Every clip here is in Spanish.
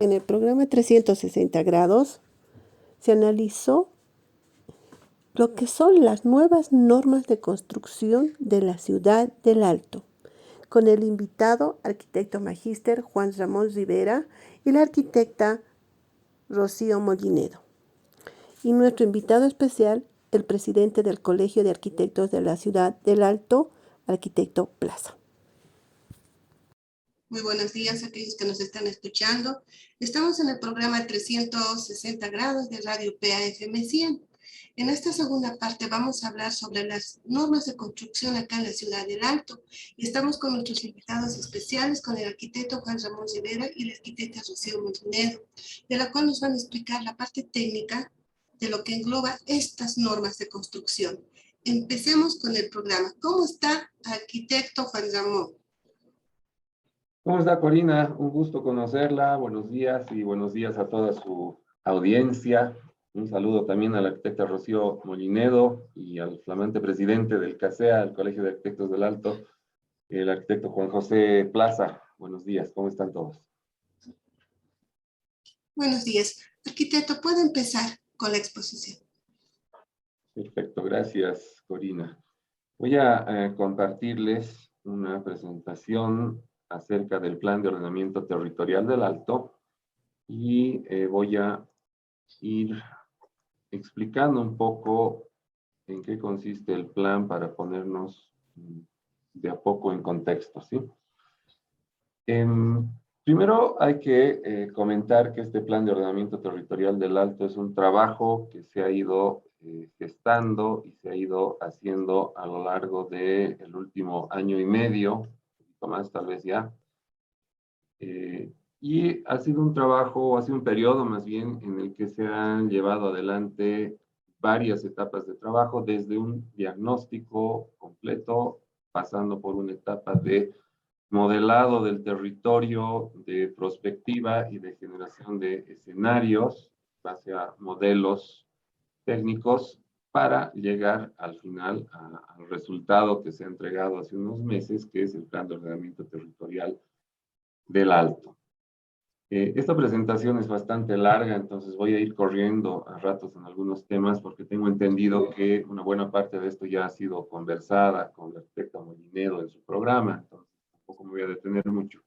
En el programa 360 grados se analizó lo que son las nuevas normas de construcción de la ciudad del Alto, con el invitado arquitecto magíster Juan Ramón Rivera y la arquitecta Rocío Mollinedo. Y nuestro invitado especial, el presidente del Colegio de Arquitectos de la Ciudad del Alto, arquitecto Plaza. Muy buenos días a aquellos que nos están escuchando. Estamos en el programa 360 grados de Radio PAFM 100. En esta segunda parte vamos a hablar sobre las normas de construcción acá en la Ciudad del Alto. Y estamos con nuestros invitados especiales, con el arquitecto Juan Ramón Rivera y la arquitecta Rocío Mollinedo, de la cual nos van a explicar la parte técnica de lo que engloba estas normas de construcción. Empecemos con el programa. ¿Cómo está, arquitecto Juan Ramón? ¿Cómo está, Corina? Un gusto conocerla. Buenos días y buenos días a toda su audiencia. Un saludo también a la arquitecta Rocío Mollinedo y al flamante presidente del CASEA, el Colegio de Arquitectos del Alto, el arquitecto Juan José Plaza. Buenos días, ¿cómo están todos? Buenos días. Arquitecto, ¿puede empezar con la exposición? Perfecto, gracias, Corina. Voy a compartirles una presentación acerca del Plan de Ordenamiento Territorial del Alto y voy a ir explicando un poco en qué consiste el plan para ponernos de a poco en contexto, ¿sí? Primero hay que comentar que este Plan de Ordenamiento Territorial del Alto es un trabajo que se ha ido gestando y se ha ido haciendo a lo largo del último año y medio, un poquito más tal vez ya. Y ha sido un trabajo, ha sido un periodo más bien en el que se han llevado adelante varias etapas de trabajo, desde un diagnóstico completo, pasando por una etapa de modelado del territorio, de prospectiva y de generación de escenarios, base a modelos técnicos, para llegar al final al resultado que se ha entregado hace unos meses, que es el Plan de Ordenamiento Territorial del Alto. Esta presentación es bastante larga, entonces voy a ir corriendo a ratos en algunos temas porque tengo entendido que una buena parte de esto ya ha sido conversada con la arquitecta Mollinedo en su programa, entonces tampoco me voy a detener mucho.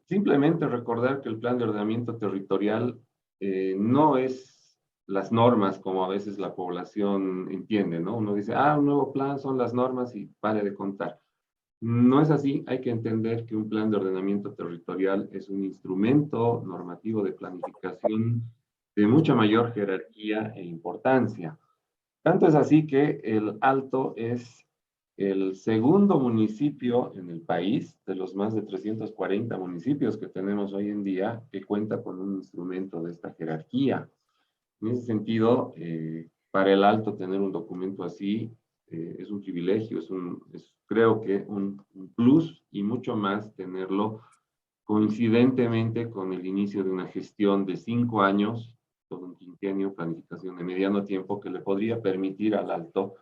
Simplemente recordar que el plan de ordenamiento territorial no es las normas como a veces la población entiende, ¿no? Uno dice, un nuevo plan son las normas y pare de contar. No es así, hay que entender que un plan de ordenamiento territorial es un instrumento normativo de planificación de mucha mayor jerarquía e importancia. Tanto es así que el Alto es el segundo municipio en el país, de los más de 340 municipios que tenemos hoy en día, que cuenta con un instrumento de esta jerarquía. En ese sentido, para el Alto tener un documento así es un privilegio, creo que un plus y mucho más tenerlo coincidentemente con el inicio de una gestión de 5 años, todo un quinquenio, planificación de mediano tiempo, que le podría permitir al Alto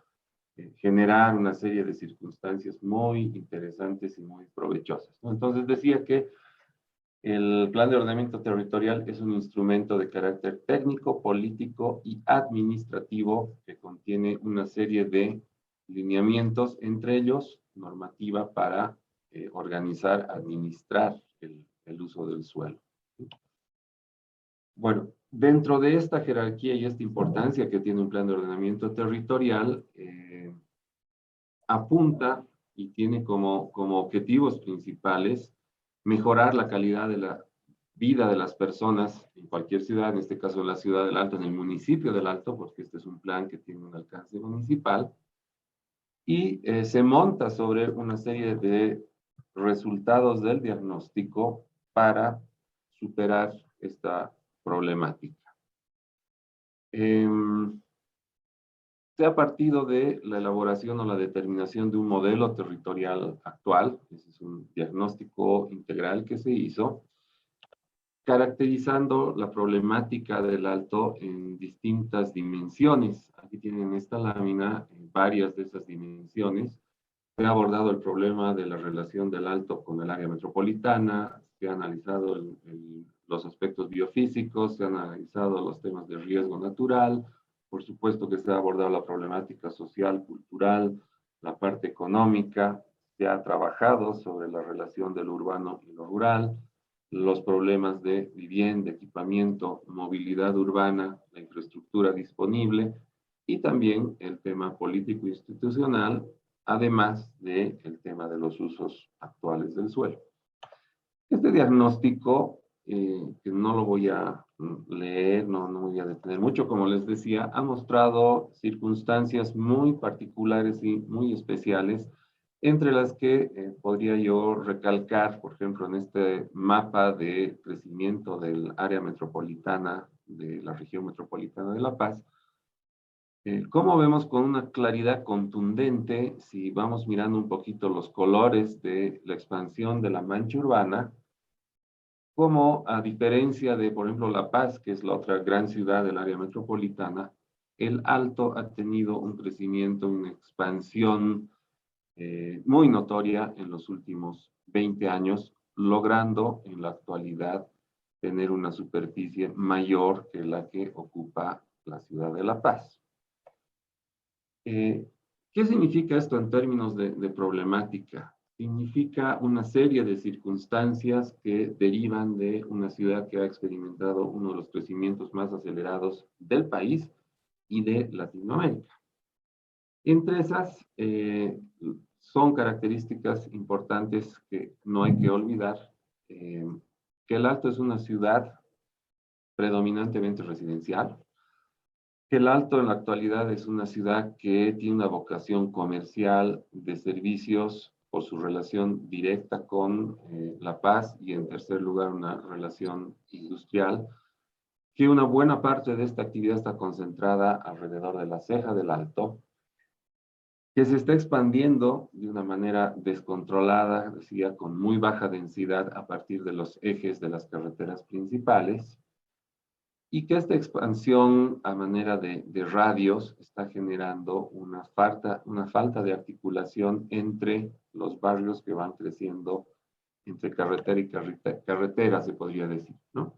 generar una serie de circunstancias muy interesantes y muy provechosas, ¿no? Entonces decía que el plan de ordenamiento territorial es un instrumento de carácter técnico, político y administrativo que contiene una serie de lineamientos, entre ellos normativa para organizar, administrar el uso del suelo. Bueno, dentro de esta jerarquía y esta importancia que tiene un plan de ordenamiento territorial, apunta y tiene como objetivos principales mejorar la calidad de la vida de las personas en cualquier ciudad, en este caso en la ciudad del Alto, en el municipio del Alto, porque este es un plan que tiene un alcance municipal, y se monta sobre una serie de resultados del diagnóstico para superar esta problemática. Se ha partido de la elaboración o la determinación de un modelo territorial actual, ese es un diagnóstico integral que se hizo, caracterizando la problemática del Alto en distintas dimensiones. Aquí tienen esta lámina en varias de esas dimensiones. Se ha abordado el problema de la relación del Alto con el área metropolitana, se ha analizado los aspectos biofísicos, se han analizado los temas de riesgo natural, por supuesto que se ha abordado la problemática social, cultural, la parte económica, se ha trabajado sobre la relación de lo urbano y lo rural, los problemas de vivienda, equipamiento, movilidad urbana, la infraestructura disponible y también el tema político institucional, además del tema de los usos actuales del suelo. Este diagnóstico, que no lo voy a leer, no voy a detener mucho, como les decía, ha mostrado circunstancias muy particulares y muy especiales, entre las que podría yo recalcar, por ejemplo, en este mapa de crecimiento del área metropolitana, de la región metropolitana de La Paz, cómo vemos con una claridad contundente, si vamos mirando un poquito los colores de la expansión de la mancha urbana, como a diferencia de, por ejemplo, La Paz, que es la otra gran ciudad del área metropolitana, el Alto ha tenido un crecimiento, una expansión muy notoria en los últimos 20 años, logrando en la actualidad tener una superficie mayor que la que ocupa la ciudad de La Paz. ¿Qué significa esto en términos de problemática? Significa una serie de circunstancias que derivan de una ciudad que ha experimentado uno de los crecimientos más acelerados del país y de Latinoamérica. Entre esas son características importantes que no hay que olvidar, que el Alto es una ciudad predominantemente residencial, que el Alto en la actualidad es una ciudad que tiene una vocación comercial de servicios por su relación directa con La Paz y en tercer lugar una relación industrial, que una buena parte de esta actividad está concentrada alrededor de la ceja del Alto, que se está expandiendo de una manera descontrolada, decía, con muy baja densidad a partir de los ejes de las carreteras principales, y que esta expansión a manera de radios está generando una falta de articulación entre los barrios que van creciendo entre carretera y carretera, se podría decir, ¿no?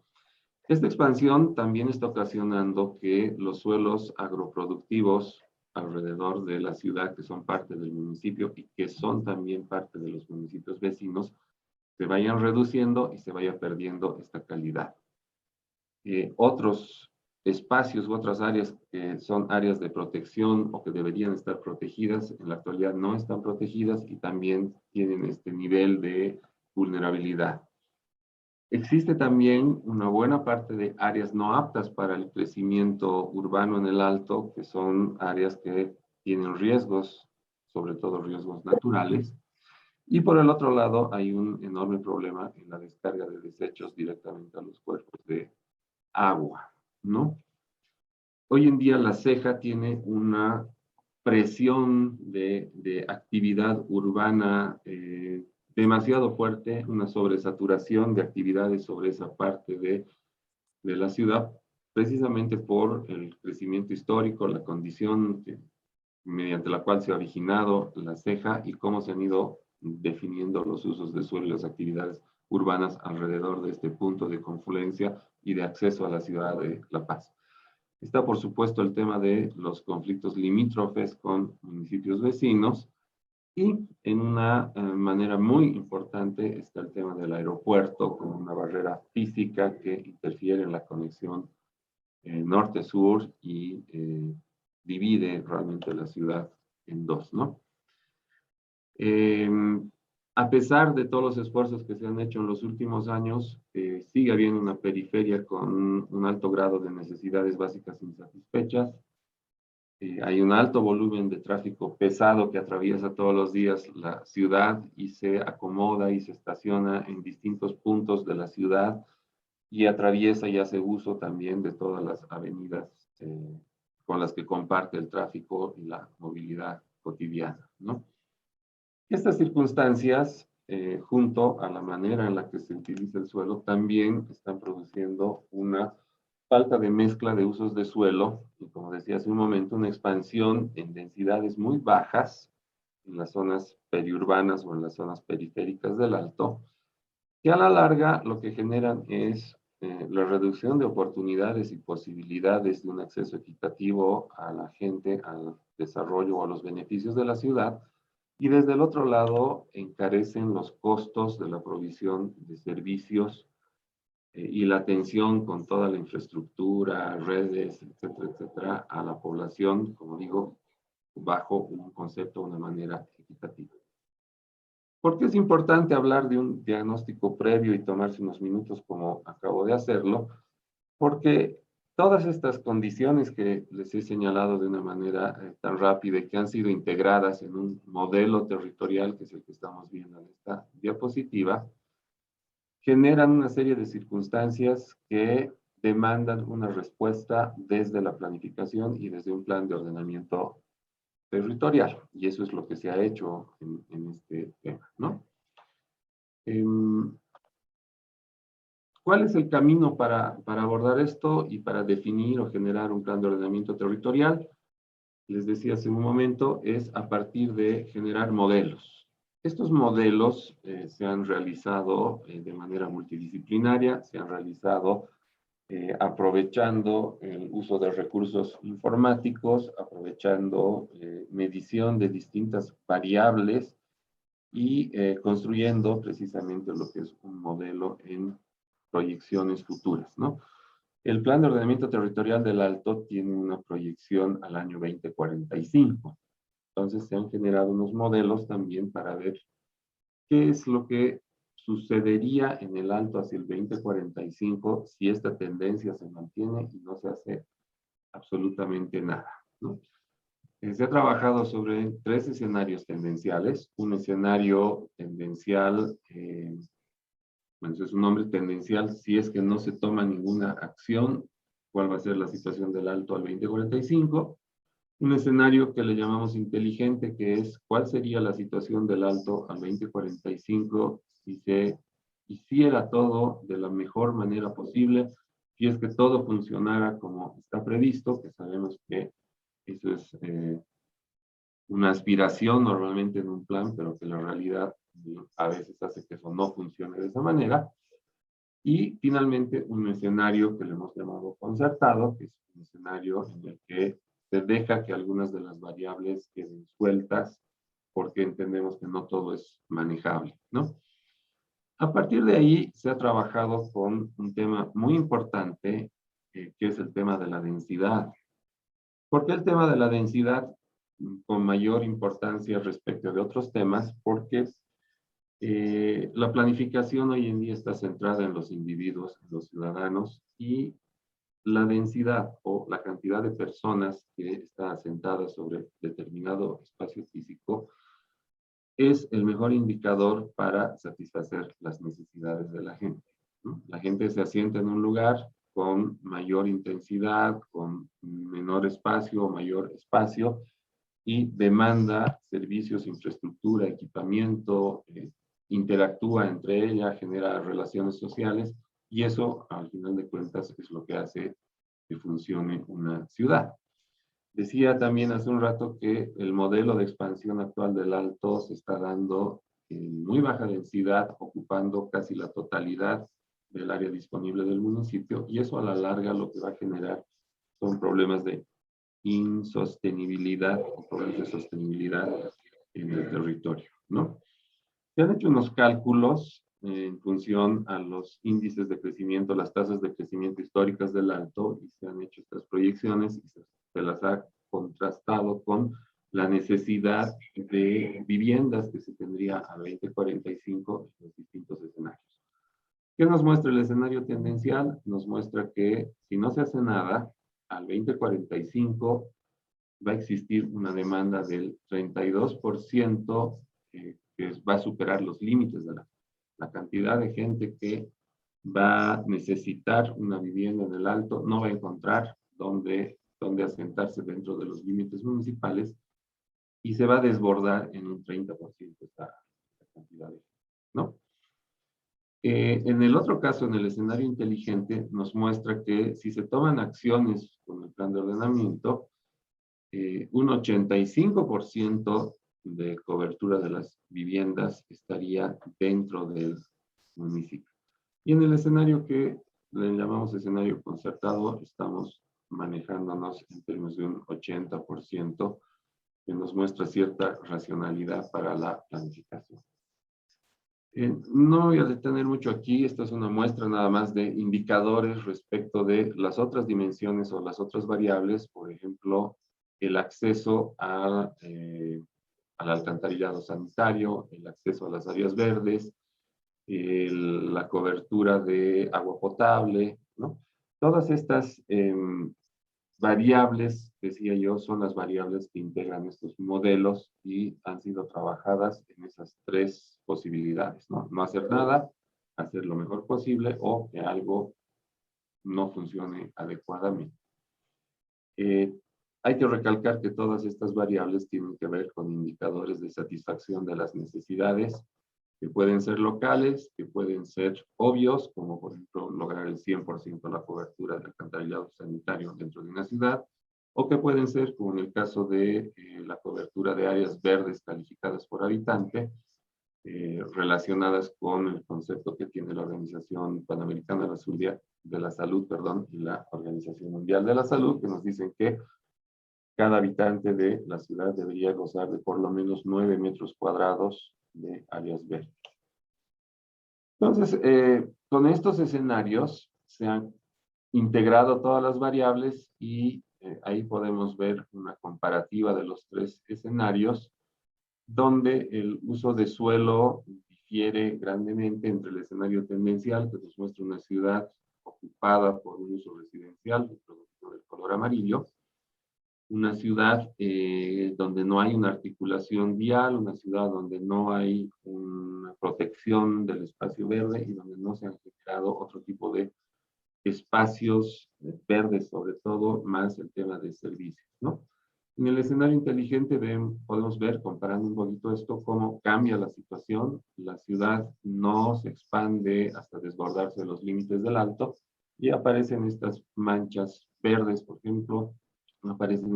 Esta expansión también está ocasionando que los suelos agroproductivos alrededor de la ciudad, que son parte del municipio y que son también parte de los municipios vecinos, se vayan reduciendo y se vaya perdiendo esta calidad. Otros espacios u otras áreas que son áreas de protección o que deberían estar protegidas, en la actualidad no están protegidas y también tienen este nivel de vulnerabilidad. Existe también una buena parte de áreas no aptas para el crecimiento urbano en el Alto, que son áreas que tienen riesgos, sobre todo riesgos naturales. Y por el otro lado, hay un enorme problema en la descarga de desechos directamente a los cuerpos de agua, ¿no? Hoy en día la ceja tiene una presión de actividad urbana demasiado fuerte, una sobresaturación de actividades sobre esa parte de la ciudad, precisamente por el crecimiento histórico, la condición mediante la cual se ha originado la ceja y cómo se han ido definiendo los usos de suelo y las actividades urbanas alrededor de este punto de confluencia y de acceso a la ciudad de La Paz. Está, por supuesto, el tema de los conflictos limítrofes con municipios vecinos y en una manera muy importante está el tema del aeropuerto como una barrera física que interfiere en la conexión norte-sur y divide realmente la ciudad en dos, ¿no? A pesar de todos los esfuerzos que se han hecho en los últimos años, sigue habiendo una periferia con un alto grado de necesidades básicas insatisfechas. Hay un alto volumen de tráfico pesado que atraviesa todos los días la ciudad y se acomoda y se estaciona en distintos puntos de la ciudad y atraviesa y hace uso también de todas las avenidas con las que comparte el tráfico y la movilidad cotidiana, ¿no? Estas circunstancias, junto a la manera en la que se utiliza el suelo, también están produciendo una falta de mezcla de usos de suelo y, como decía hace un momento, una expansión en densidades muy bajas en las zonas periurbanas o en las zonas periféricas del Alto, que a la larga lo que generan es la reducción de oportunidades y posibilidades de un acceso equitativo a la gente, al desarrollo o a los beneficios de la ciudad, y desde el otro lado encarecen los costos de la provisión de servicios y la atención con toda la infraestructura, redes, etcétera, etcétera, a la población, como digo, bajo un concepto, una manera equitativa. ¿Por qué es importante hablar de un diagnóstico previo y tomarse unos minutos como acabo de hacerlo? Porque todas estas condiciones que les he señalado de una manera tan rápida y que han sido integradas en un modelo territorial, que es el que estamos viendo en esta diapositiva, generan una serie de circunstancias que demandan una respuesta desde la planificación y desde un plan de ordenamiento territorial. Y eso es lo que se ha hecho en este tema, ¿no? ¿Cuál es el camino para abordar esto y para definir o generar un plan de ordenamiento territorial? Les decía hace un momento, es a partir de generar modelos. Estos modelos se han realizado de manera multidisciplinaria, se han realizado aprovechando el uso de recursos informáticos, aprovechando medición de distintas variables y construyendo precisamente lo que es un modelo en proyecciones futuras, ¿no? El Plan de Ordenamiento Territorial del Alto tiene una proyección al año 2045. Entonces se han generado unos modelos también para ver qué es lo que sucedería en el Alto hacia el 2045 si esta tendencia se mantiene y no se hace absolutamente nada, ¿no? Se ha trabajado sobre 3 escenarios tendenciales. Un escenario tendencial, bueno, eso es un nombre tendencial, si es que no se toma ninguna acción, cuál va a ser la situación del Alto al 2045. Un escenario que le llamamos inteligente, que es cuál sería la situación del Alto al 2045 si se hiciera todo de la mejor manera posible, si es que todo funcionara como está previsto, que sabemos que eso es una aspiración normalmente en un plan, pero que la realidad a veces hace que eso no funcione de esa manera. Y finalmente un escenario que le hemos llamado concertado, que es un escenario en el que se deja que algunas de las variables queden sueltas porque entendemos que no todo es manejable, ¿no? A partir de ahí se ha trabajado con un tema muy importante, que es el tema de la densidad. ¿Por qué el tema de la densidad con mayor importancia respecto de otros temas? Porque la planificación hoy en día está centrada en los individuos, en los ciudadanos, y la densidad o la cantidad de personas que está asentada sobre determinado espacio físico es el mejor indicador para satisfacer las necesidades de la gente, ¿no? La gente se asienta en un lugar con mayor intensidad, con menor espacio o mayor espacio, y demanda servicios, infraestructura, equipamiento, interactúa entre ella, genera relaciones sociales, y eso, al final de cuentas, es lo que hace que funcione una ciudad. Decía también hace un rato que el modelo de expansión actual del Alto se está dando en muy baja densidad, ocupando casi la totalidad del área disponible del municipio, y eso a la larga lo que va a generar son problemas de insostenibilidad o problemas de sostenibilidad en el territorio, ¿no? Se han hecho unos cálculos en función a los índices de crecimiento, las tasas de crecimiento históricas del Alto, y se han hecho estas proyecciones y se las ha contrastado con la necesidad de viviendas que se tendría a 2045 en los distintos escenarios. ¿Qué nos muestra el escenario tendencial? Nos muestra que si no se hace nada, al 2045 va a existir una demanda del 32% que va a superar los límites de la cantidad de gente que va a necesitar una vivienda en el Alto, no va a encontrar dónde asentarse dentro de los límites municipales y se va a desbordar en un 30% esta cantidad de gente, ¿no? En el otro caso, en el escenario inteligente, nos muestra que si se toman acciones con el plan de ordenamiento, un 85% de cobertura de las viviendas estaría dentro del municipio. Y en el escenario que le llamamos escenario concertado, estamos manejándonos en términos de un 80%, que nos muestra cierta racionalidad para la planificación. No voy a detener mucho aquí, esta es una muestra nada más de indicadores respecto de las otras dimensiones o las otras variables, por ejemplo, el acceso al alcantarillado sanitario, el acceso a las áreas verdes, la cobertura de agua potable, ¿no? Todas estas variables, decía yo, son las variables que integran estos modelos y han sido trabajadas en esas tres posibilidades, ¿no? No hacer nada, hacer lo mejor posible o que algo no funcione adecuadamente. Hay que recalcar que todas estas variables tienen que ver con indicadores de satisfacción de las necesidades, que pueden ser locales, que pueden ser obvios, como por ejemplo lograr el 100% de la cobertura del alcantarillado sanitario dentro de una ciudad, o que pueden ser, como en el caso de la cobertura de áreas verdes calificadas por habitante, relacionadas con el concepto que tiene la Organización Panamericana de la Salud, y la Organización Mundial de la Salud, que nos dicen que cada habitante de la ciudad debería gozar de por lo menos 9 metros cuadrados de áreas verdes. Entonces, con estos escenarios se han integrado todas las variables y ahí podemos ver una comparativa de los tres escenarios, donde el uso de suelo difiere grandemente entre el escenario tendencial, que nos muestra una ciudad ocupada por un uso residencial, producto del color amarillo, una ciudad donde no hay una articulación vial, una ciudad donde no hay una protección del espacio verde y donde no se han generado otro tipo de espacios verdes, sobre todo, más el tema de servicios, ¿no? En el escenario inteligente podemos ver, comparando un poquito esto, cómo cambia la situación. La ciudad no se expande hasta desbordarse de los límites del alto y aparecen estas manchas verdes, por ejemplo, aparecen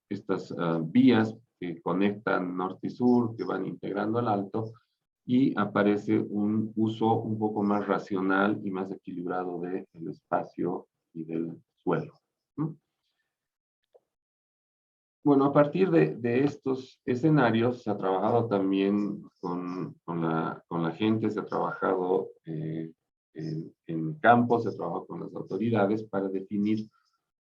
estas vías que conectan norte y sur, que van integrando el alto, y aparece un uso un poco más racional y más equilibrado del espacio y del suelo. Bueno, a partir de estos escenarios se ha trabajado también con la gente, se ha trabajado en campo, se ha trabajado con las autoridades para definir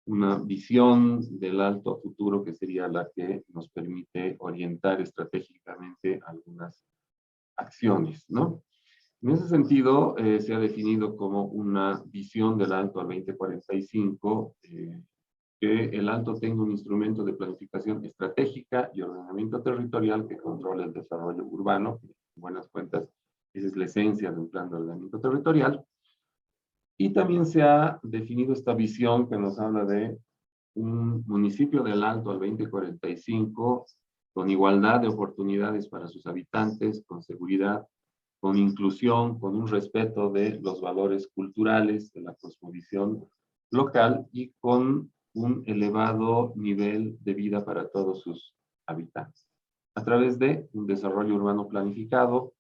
una visión del alto futuro que sería la que nos permite orientar estratégicamente algunas acciones, ¿no? En ese sentido, se ha definido como una visión del alto al 2045, que el alto tenga un instrumento de planificación estratégica y ordenamiento territorial que controle el desarrollo urbano, que en buenas cuentas esa es la esencia de un plan de ordenamiento territorial. Y también se ha definido esta visión que nos habla de un municipio del Alto al 2045 con igualdad de oportunidades para sus habitantes, con seguridad, con inclusión, con un respeto de los valores culturales, de la cosmovisión local y con un elevado nivel de vida para todos sus habitantes. A través de un desarrollo urbano planificado,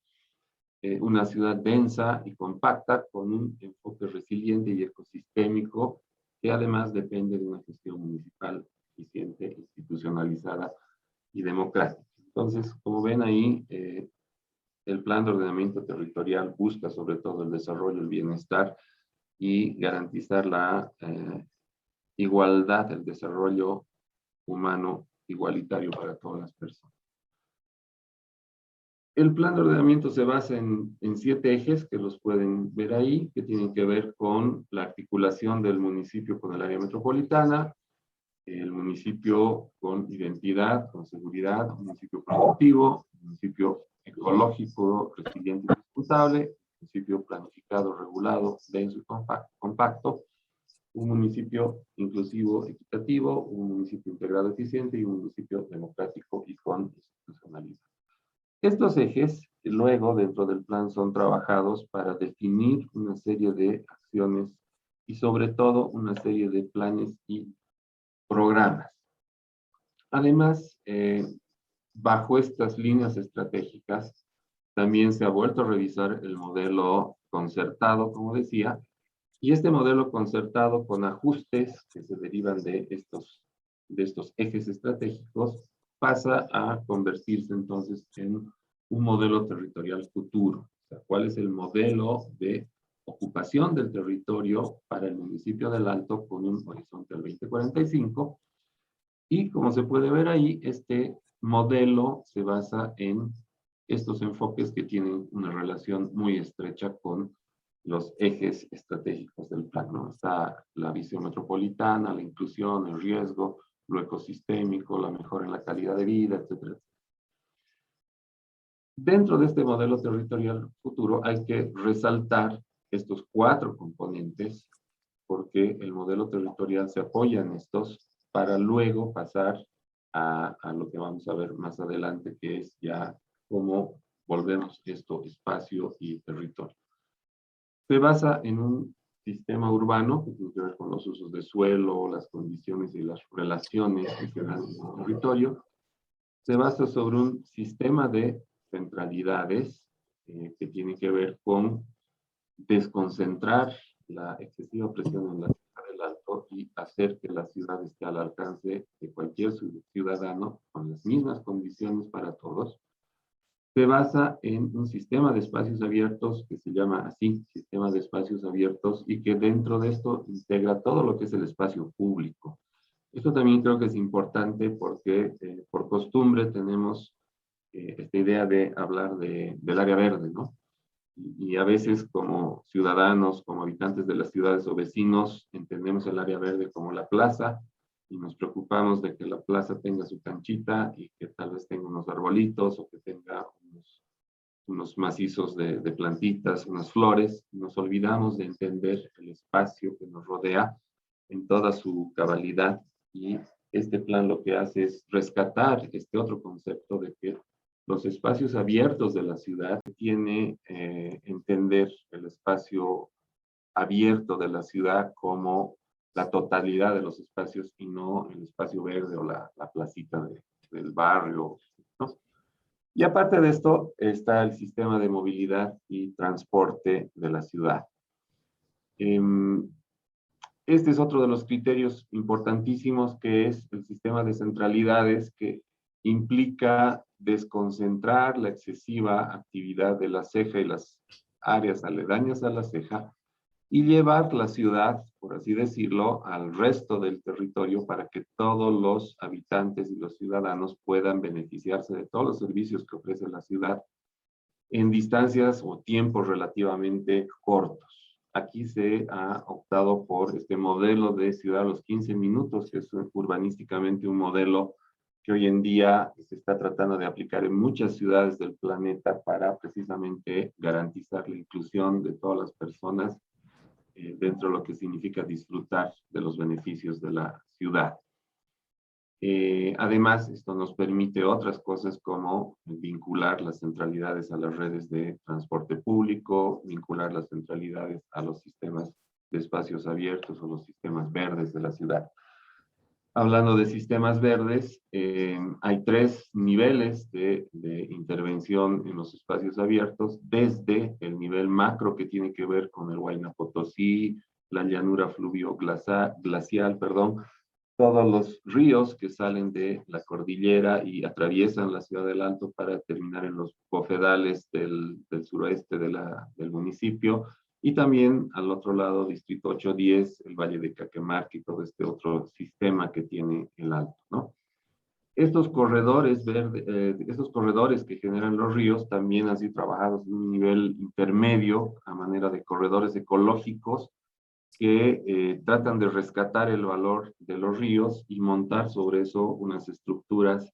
una ciudad densa y compacta con un enfoque resiliente y ecosistémico que además depende de una gestión municipal eficiente, institucionalizada y democrática. Entonces, como ven ahí, el plan de ordenamiento territorial busca sobre todo el desarrollo, el bienestar y garantizar la igualdad, el desarrollo humano igualitario para todas las personas. El plan de ordenamiento se basa en 7 ejes que los pueden ver ahí, que tienen que ver con la articulación del municipio con el área metropolitana, el municipio con identidad, con seguridad, un municipio productivo, un municipio ecológico, resiliente y responsable, un municipio planificado, regulado, denso y compacto, un municipio inclusivo, equitativo, un municipio integrado, eficiente y un municipio democrático y con institucionalidad. Estos ejes, luego, dentro del plan, son trabajados para definir una serie de acciones y, sobre todo, una serie de planes y programas. Además, bajo estas líneas estratégicas, También se ha vuelto a revisar el modelo concertado, como decía, y este modelo concertado con ajustes que se derivan de estos ejes estratégicos pasa a convertirse entonces en un modelo territorial futuro. O sea, ¿cuál es el modelo de ocupación del territorio para el municipio del Alto con un horizonte al 2045? Y como se puede ver ahí, este modelo se basa en estos enfoques que tienen una relación muy estrecha con los ejes estratégicos del plan, ¿no? Está la visión metropolitana, la inclusión, el riesgo, lo ecosistémico, la mejora en la calidad de vida, etcétera. Dentro de este modelo territorial futuro hay que resaltar estos 4 componentes porque el modelo territorial se apoya en estos para luego pasar a lo que vamos a ver más adelante, que es ya cómo volvemos esto espacio y territorio. Se basa en un sistema urbano que tiene que ver con los usos de suelo, las condiciones y las relaciones que se dan en el territorio. Se basa sobre un sistema de centralidades que tiene que ver con desconcentrar la excesiva presión en la ciudad del Alto y hacer que la ciudad esté al alcance de cualquier ciudadano con las mismas condiciones para todos. Se basa en un sistema de espacios abiertos que se llama así, sistema de espacios abiertos, y que dentro de esto integra todo lo que es el espacio público. Esto también creo que es importante porque por costumbre tenemos esta idea de hablar del área verde, ¿no? Y a veces como ciudadanos, como habitantes de las ciudades o vecinos, entendemos el área verde como la plaza y nos preocupamos de que la plaza tenga su canchita y que tal vez tenga unos arbolitos o que tenga unos macizos de plantitas, unas flores. Nos olvidamos de entender el espacio que nos rodea en toda su cabalidad y este plan lo que hace es rescatar este otro concepto de que los espacios abiertos de la ciudad tiene entender el espacio abierto de la ciudad como la totalidad de los espacios y no el espacio verde o la placita del barrio, ¿no? Y aparte de esto está el sistema de movilidad y transporte de la ciudad. Este es otro de los criterios importantísimos que es el sistema de centralidades que implica desconcentrar la excesiva actividad de la ceja y las áreas aledañas a la ceja y llevar la ciudad, por así decirlo, al resto del territorio para que todos los habitantes y los ciudadanos puedan beneficiarse de todos los servicios que ofrece la ciudad en distancias o tiempos relativamente cortos. Aquí se ha optado por este modelo de ciudad a los 15 minutos, que es urbanísticamente un modelo que hoy en día se está tratando de aplicar en muchas ciudades del planeta para precisamente garantizar la inclusión de todas las personas dentro de lo que significa disfrutar de los beneficios de la ciudad. Además, esto nos permite otras cosas como vincular las centralidades a las redes de transporte público, vincular las centralidades a los sistemas de espacios abiertos o los sistemas verdes de la ciudad. Hablando de sistemas verdes, hay 3 niveles de intervención en los espacios abiertos, desde el nivel macro que tiene que ver con el Huayna Potosí, la llanura fluvio-glacial, todos los ríos que salen de la cordillera y atraviesan la ciudad del Alto para terminar en los bofedales del suroeste del municipio, y también al otro lado, Distrito 810, el Valle de Caquemarca y todo este otro sistema que tiene el Alto, ¿no? Estos corredores estos corredores que generan los ríos también han sido trabajados en un nivel intermedio a manera de corredores ecológicos que tratan de rescatar el valor de los ríos y montar sobre eso unas estructuras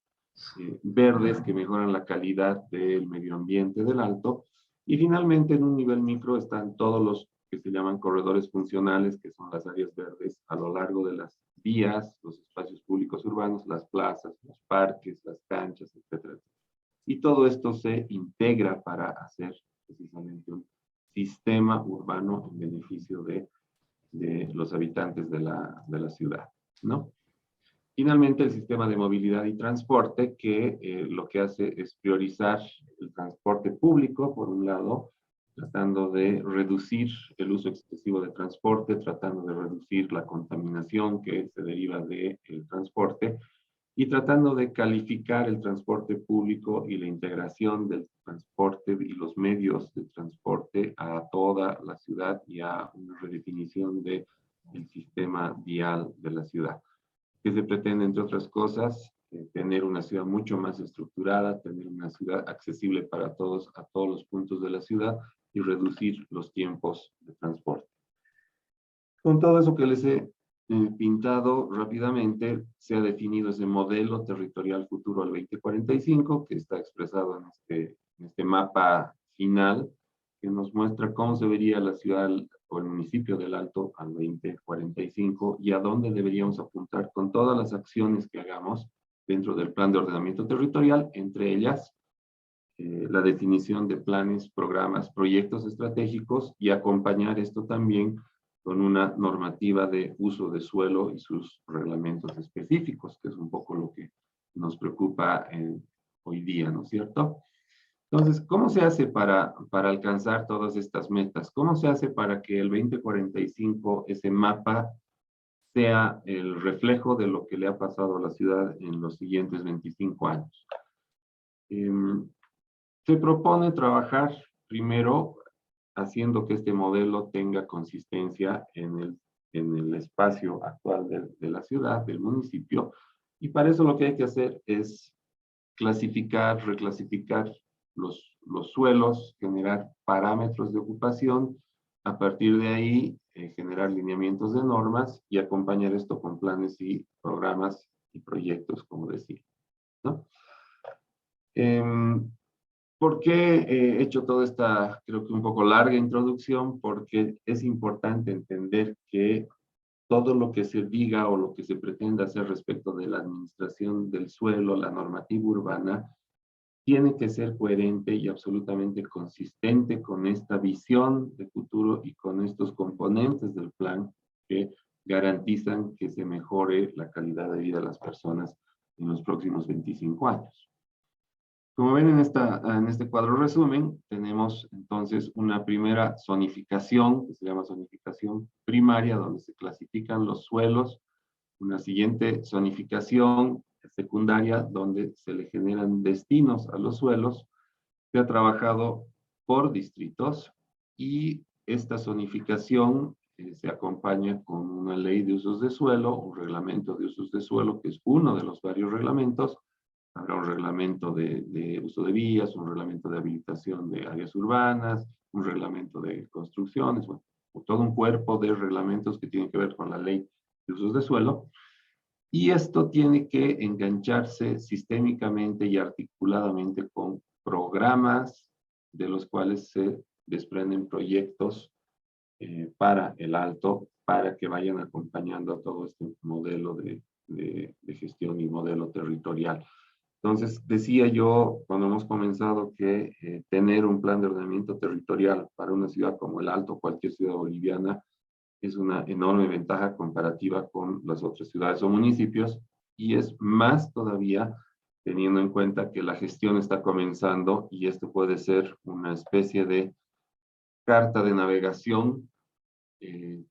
verdes que mejoran la calidad del medio ambiente del Alto. Y finalmente, en un nivel micro están todos los que se llaman corredores funcionales, que son las áreas verdes a lo largo de las vías, los espacios públicos urbanos, las plazas, los parques, las canchas, etc. Y todo esto se integra para hacer precisamente un sistema urbano en beneficio de los habitantes de la ciudad, ¿no? Finalmente, el sistema de movilidad y transporte, que lo que hace es priorizar el transporte público, por un lado, tratando de reducir el uso excesivo de transporte, tratando de reducir la contaminación que se deriva del transporte, y tratando de calificar el transporte público y la integración del transporte y los medios de transporte a toda la ciudad y a una redefinición del sistema vial de la ciudad. Que se pretende, entre otras cosas, tener una ciudad mucho más estructurada, tener una ciudad accesible para todos, a todos los puntos de la ciudad y reducir los tiempos de transporte. Con todo eso que les he pintado rápidamente, se ha definido ese modelo territorial futuro al 2045, que está expresado en este mapa final, que nos muestra cómo se vería la ciudad o el municipio del Alto al 2045 y a dónde deberíamos apuntar con todas las acciones que hagamos dentro del plan de ordenamiento territorial, entre ellas la definición de planes, programas, proyectos estratégicos y acompañar esto también con una normativa de uso de suelo y sus reglamentos específicos, que es un poco lo que nos preocupa hoy día, ¿no es cierto? Entonces, ¿cómo se hace para alcanzar todas estas metas? ¿Cómo se hace para que el 2045, ese mapa, sea el reflejo de lo que le ha pasado a la ciudad en los siguientes 25 años? Se propone trabajar primero haciendo que este modelo tenga consistencia en el espacio actual de la ciudad, del municipio, y para eso lo que hay que hacer es clasificar, reclasificar los suelos, generar parámetros de ocupación, a partir de ahí generar lineamientos de normas y acompañar esto con planes y programas y proyectos, como decía, ¿no? ¿Por qué he hecho toda esta, creo que un poco larga introducción? Porque es importante entender que todo lo que se diga o lo que se pretenda hacer respecto de la administración del suelo, la normativa urbana, tiene que ser coherente y absolutamente consistente con esta visión de futuro y con estos componentes del plan que garantizan que se mejore la calidad de vida de las personas en los próximos 25 años. Como ven en este cuadro resumen, tenemos entonces una primera zonificación, que se llama zonificación primaria, donde se clasifican los suelos, una siguiente zonificación secundaria, donde se le generan destinos a los suelos. Se ha trabajado por distritos y esta zonificación se acompaña con una ley de usos de suelo, un reglamento de usos de suelo, que es uno de los varios reglamentos. Habrá un reglamento de uso de vías, un reglamento de habilitación de áreas urbanas, un reglamento de construcciones, bueno, todo un cuerpo de reglamentos que tienen que ver con la ley de usos de suelo. Y esto tiene que engancharse sistémicamente y articuladamente con programas de los cuales se desprenden proyectos para el Alto, para que vayan acompañando a todo este modelo de gestión y modelo territorial. Entonces, decía yo cuando hemos comenzado que tener un plan de ordenamiento territorial para una ciudad como el Alto, cualquier ciudad boliviana, es una enorme ventaja comparativa con las otras ciudades o municipios, y es más todavía teniendo en cuenta que la gestión está comenzando y esto puede ser una especie de carta de navegación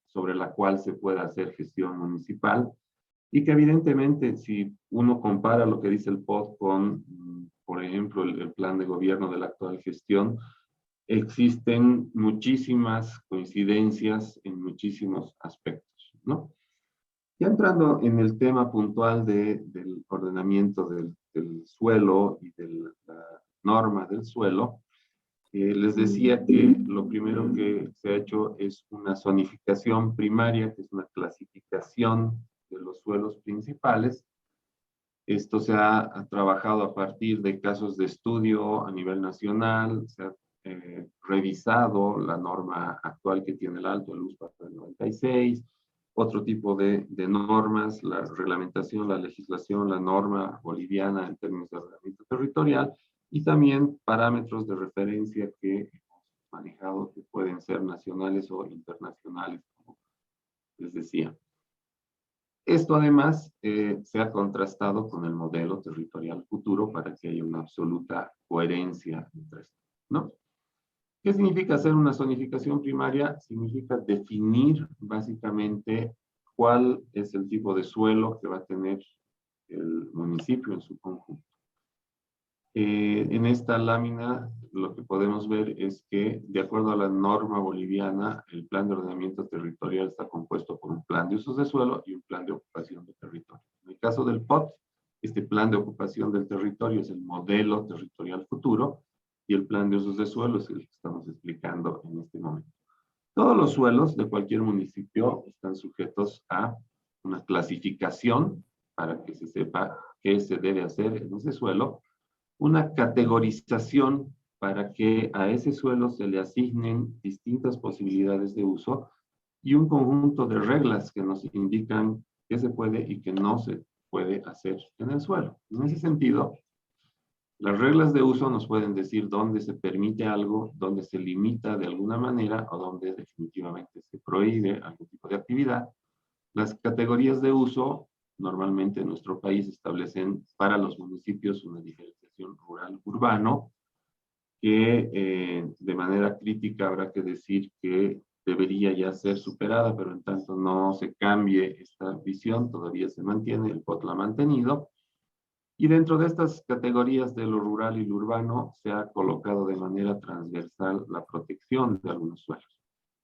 sobre la cual se puede hacer gestión municipal. Y que evidentemente, si uno compara lo que dice el POD con, por ejemplo, el plan de gobierno de la actual gestión, existen muchísimas coincidencias en muchísimos aspectos, ¿no? Ya entrando en el tema puntual del ordenamiento del suelo y de la norma del suelo, les decía que lo primero que se ha hecho es una zonificación primaria, que es una clasificación de los suelos principales. Esto se ha trabajado a partir de casos de estudio a nivel nacional, se ha revisado la norma actual que tiene el Alto, el USPA del 96, otro tipo de normas, la reglamentación, la legislación, la norma boliviana en términos de ordenamiento territorial, y también parámetros de referencia que hemos manejado, que pueden ser nacionales o internacionales, como les decía. Esto además se ha contrastado con el modelo territorial futuro para que haya una absoluta coherencia entre esto, ¿no? ¿Qué significa hacer una zonificación primaria? Significa definir básicamente cuál es el tipo de suelo que va a tener el municipio en su conjunto. En esta lámina lo que podemos ver es que, de acuerdo a la norma boliviana, el plan de ordenamiento territorial está compuesto por un plan de usos de suelo y un plan de ocupación de territorio. En el caso del POT, este plan de ocupación del territorio es el modelo territorial futuro y el plan de usos de suelo es el que estamos explicando en este momento. Todos los suelos de cualquier municipio están sujetos a una clasificación para que se sepa qué se debe hacer en ese suelo, una categorización para que a ese suelo se le asignen distintas posibilidades de uso y un conjunto de reglas que nos indican qué se puede y qué no se puede hacer en el suelo. En ese sentido, las reglas de uso nos pueden decir dónde se permite algo, dónde se limita de alguna manera o dónde definitivamente se prohíbe algún tipo de actividad. Las categorías de uso normalmente en nuestro país establecen para los municipios una diferenciación rural-urbano que de manera crítica habrá que decir que debería ya ser superada, pero en tanto no se cambie esta visión, todavía se mantiene, el POT la ha mantenido. Y dentro de estas categorías de lo rural y lo urbano se ha colocado de manera transversal la protección de algunos suelos.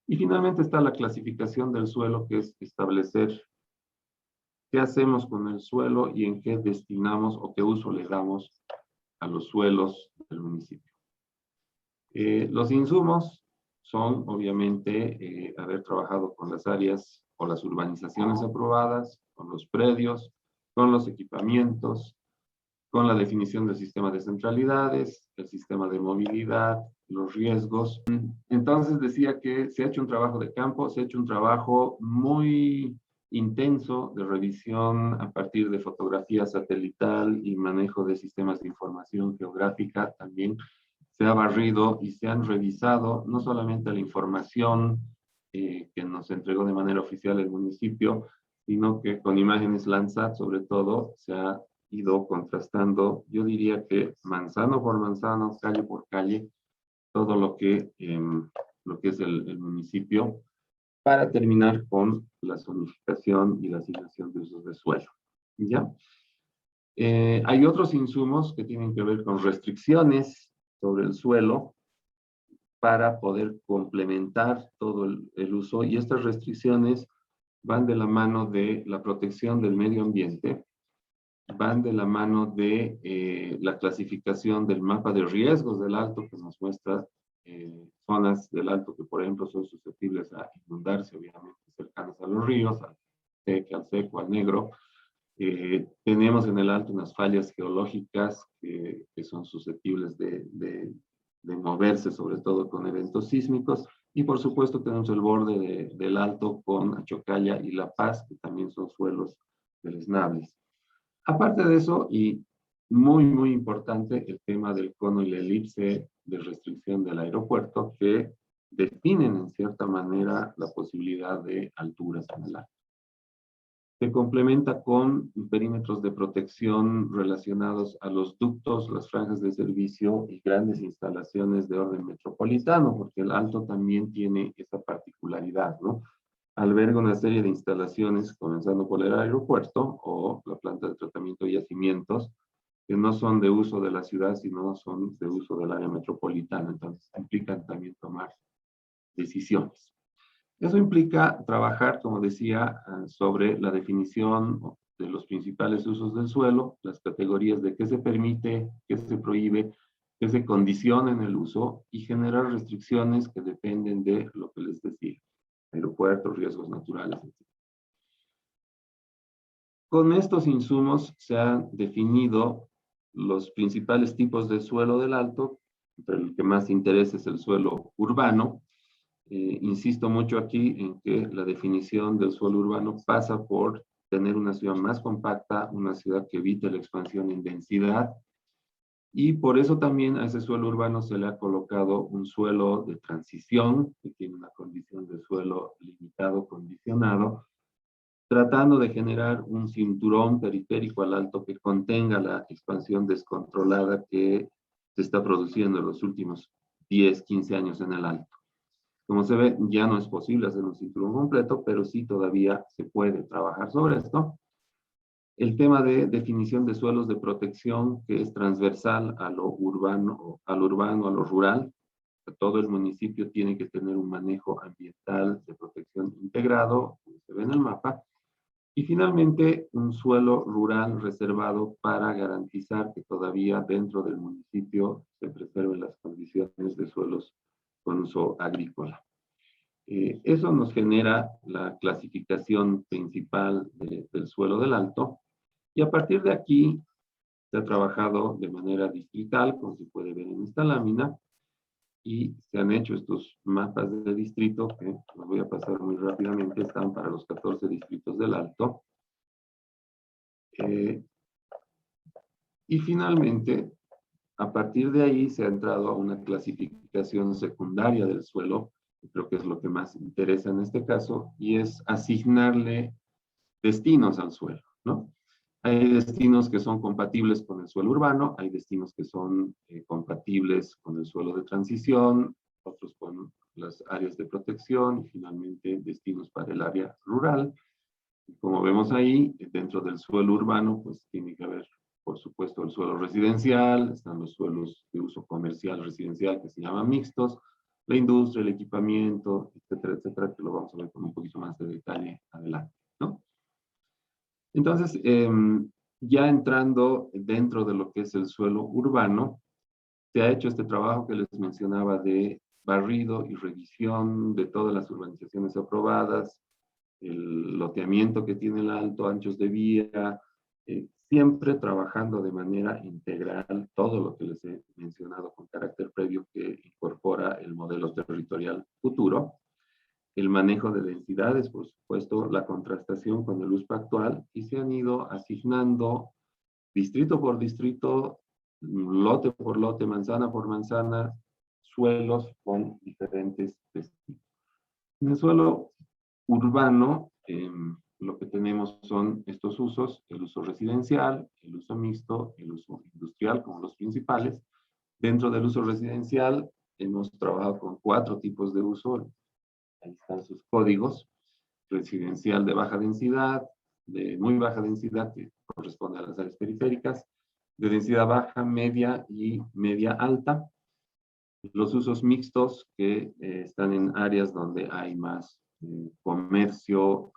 Y finalmente está la clasificación del suelo, que es establecer qué hacemos con el suelo y en qué destinamos o qué uso le damos a los suelos del municipio. Los insumos son, obviamente, haber trabajado con las áreas o las urbanizaciones aprobadas, con los predios, con los equipamientos, con la definición del sistema de centralidades, el sistema de movilidad, los riesgos. Entonces decía que se ha hecho un trabajo de campo, se ha hecho un trabajo muy intenso de revisión a partir de fotografía satelital y manejo de sistemas de información geográfica. También se ha barrido y se han revisado no solamente la información que nos entregó de manera oficial el municipio, sino que con imágenes Landsat, sobre todo, se ha ido contrastando, yo diría que manzano por manzano, calle por calle, todo lo que es el municipio, para terminar con la zonificación y la asignación de usos de suelo. ¿Ya? Hay otros insumos que tienen que ver con restricciones sobre el suelo para poder complementar todo el uso, y estas restricciones van de la mano de la protección del medio ambiente, van de la mano de la clasificación del mapa de riesgos del Alto, que nos muestra zonas del Alto que, por ejemplo, son susceptibles a inundarse, obviamente, cercanas a los ríos, al Teque, al Seco, al Negro. Tenemos en el Alto unas fallas geológicas que son susceptibles de moverse, sobre todo con eventos sísmicos. Y, por supuesto, tenemos el borde del Alto con Achocalla y La Paz, que también son suelos deleznables. Aparte de eso, y muy, muy importante, el tema del cono y la elipse de restricción del aeropuerto, que definen en cierta manera la posibilidad de alturas en el aire. Se complementa con perímetros de protección relacionados a los ductos, las franjas de servicio y grandes instalaciones de orden metropolitano, porque el Alto también tiene esa particularidad, ¿no? Alberga una serie de instalaciones, comenzando por el aeropuerto o la planta de tratamiento de yacimientos, que no son de uso de la ciudad, sino son de uso del área metropolitana. Entonces, implican también tomar decisiones. Eso implica trabajar, como decía, sobre la definición de los principales usos del suelo, las categorías de qué se permite, qué se prohíbe, qué se condiciona en el uso y generar restricciones que dependen de lo que les decía. Aeropuertos, riesgos naturales, etc. Con estos insumos se han definido los principales tipos de suelo del Alto, entre el que más interesa es el suelo urbano. Insisto mucho aquí en que la definición del suelo urbano pasa por tener una ciudad más compacta, una ciudad que evite la expansión en densidad, y por eso también a ese suelo urbano se le ha colocado un suelo de transición, que tiene una condición de suelo limitado, condicionado, tratando de generar un cinturón periférico al alto que contenga la expansión descontrolada que se está produciendo en los últimos 10, 15 años en el alto. Como se ve, ya no es posible hacer un cinturón completo, pero sí todavía se puede trabajar sobre esto. El tema de definición de suelos de protección, que es transversal a lo urbano, a lo rural. Todo el municipio tiene que tener un manejo ambiental de protección integrado, como se ve en el mapa. Y finalmente, un suelo rural reservado para garantizar que todavía dentro del municipio se preserven las condiciones de suelos con uso agrícola. Eso nos genera la clasificación principal del suelo del alto. Y a partir de aquí se ha trabajado de manera distrital, como se puede ver en esta lámina, y se han hecho estos mapas de distrito, que los voy a pasar muy rápidamente, están para los 14 distritos del alto. Y finalmente, a partir de ahí se ha entrado a una clasificación secundaria del suelo, que creo que es lo que más interesa en este caso, y es asignarle destinos al suelo, ¿no? Hay destinos que son compatibles con el suelo urbano, hay destinos que son compatibles con el suelo de transición, otros con las áreas de protección y finalmente destinos para el área rural. Como vemos ahí, dentro del suelo urbano, pues tiene que haber, por supuesto, el suelo residencial, están los suelos de uso comercial residencial que se llaman mixtos, la industria, el equipamiento, etcétera, que lo vamos a ver con un poquito más de detalle adelante, ¿no? Entonces, ya entrando dentro de lo que es el suelo urbano, se ha hecho este trabajo que les mencionaba de barrido y revisión de todas las urbanizaciones aprobadas, el loteamiento que tiene el alto, anchos de vía, siempre trabajando de manera integral todo lo que les he mencionado con carácter previo que incorpora el modelo territorial futuro, el manejo de densidades, por supuesto, la contrastación con el uso actual, y se han ido asignando distrito por distrito, lote por lote, manzana por manzana, suelos con diferentes destinos. En el suelo urbano, lo que tenemos son estos usos, el uso residencial, el uso mixto, el uso industrial como los principales. Dentro del uso residencial hemos trabajado con 4 tipos de uso. Ahí están sus códigos: residencial de baja densidad, de muy baja densidad, que corresponde a las áreas periféricas, de densidad baja, media y media alta. Los usos mixtos, que están en áreas donde hay más comercio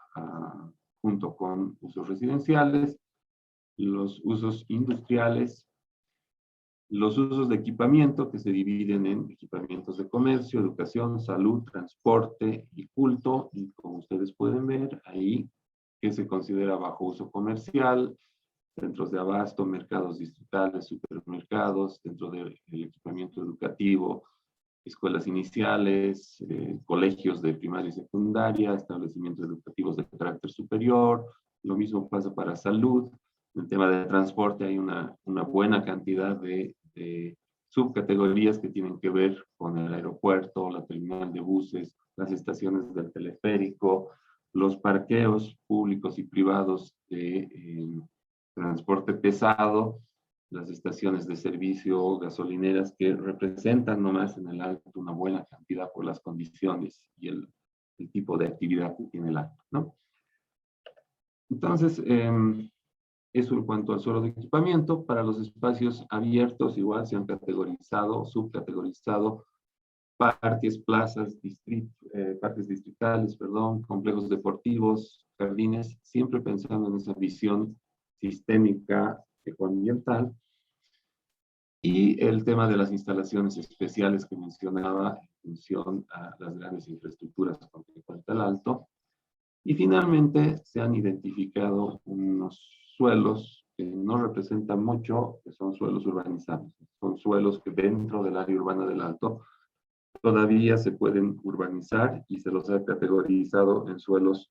junto con usos residenciales, los usos industriales, los usos de equipamiento, que se dividen en equipamientos de comercio, educación, salud, transporte y culto, y como ustedes pueden ver ahí, que se considera bajo uso comercial, centros de abasto, mercados distritales, supermercados, dentro del equipamiento educativo, escuelas iniciales, colegios de primaria y secundaria, establecimientos educativos de carácter superior. Lo mismo pasa para salud. En el tema de transporte hay una buena cantidad de subcategorías que tienen que ver con el aeropuerto, la terminal de buses, las estaciones del teleférico, los parqueos públicos y privados de transporte pesado, las estaciones de servicio, gasolineras, que representan nomás en el alto una buena cantidad por las condiciones y el tipo de actividad que tiene el alto, ¿no? Entonces, eso en cuanto al suelo de equipamiento. Para los espacios abiertos, igual se han categorizado, subcategorizado parques, plazas, parques distritales, perdón, complejos deportivos, jardines, siempre pensando en esa visión sistémica ecoambiental. Y el tema de las instalaciones especiales que mencionaba en función a las grandes infraestructuras con que cuenta el alto. Y finalmente se han identificado unos suelos que no representan mucho, que son suelos urbanizables. Son suelos que dentro del área urbana del alto todavía se pueden urbanizar y se los ha categorizado en suelos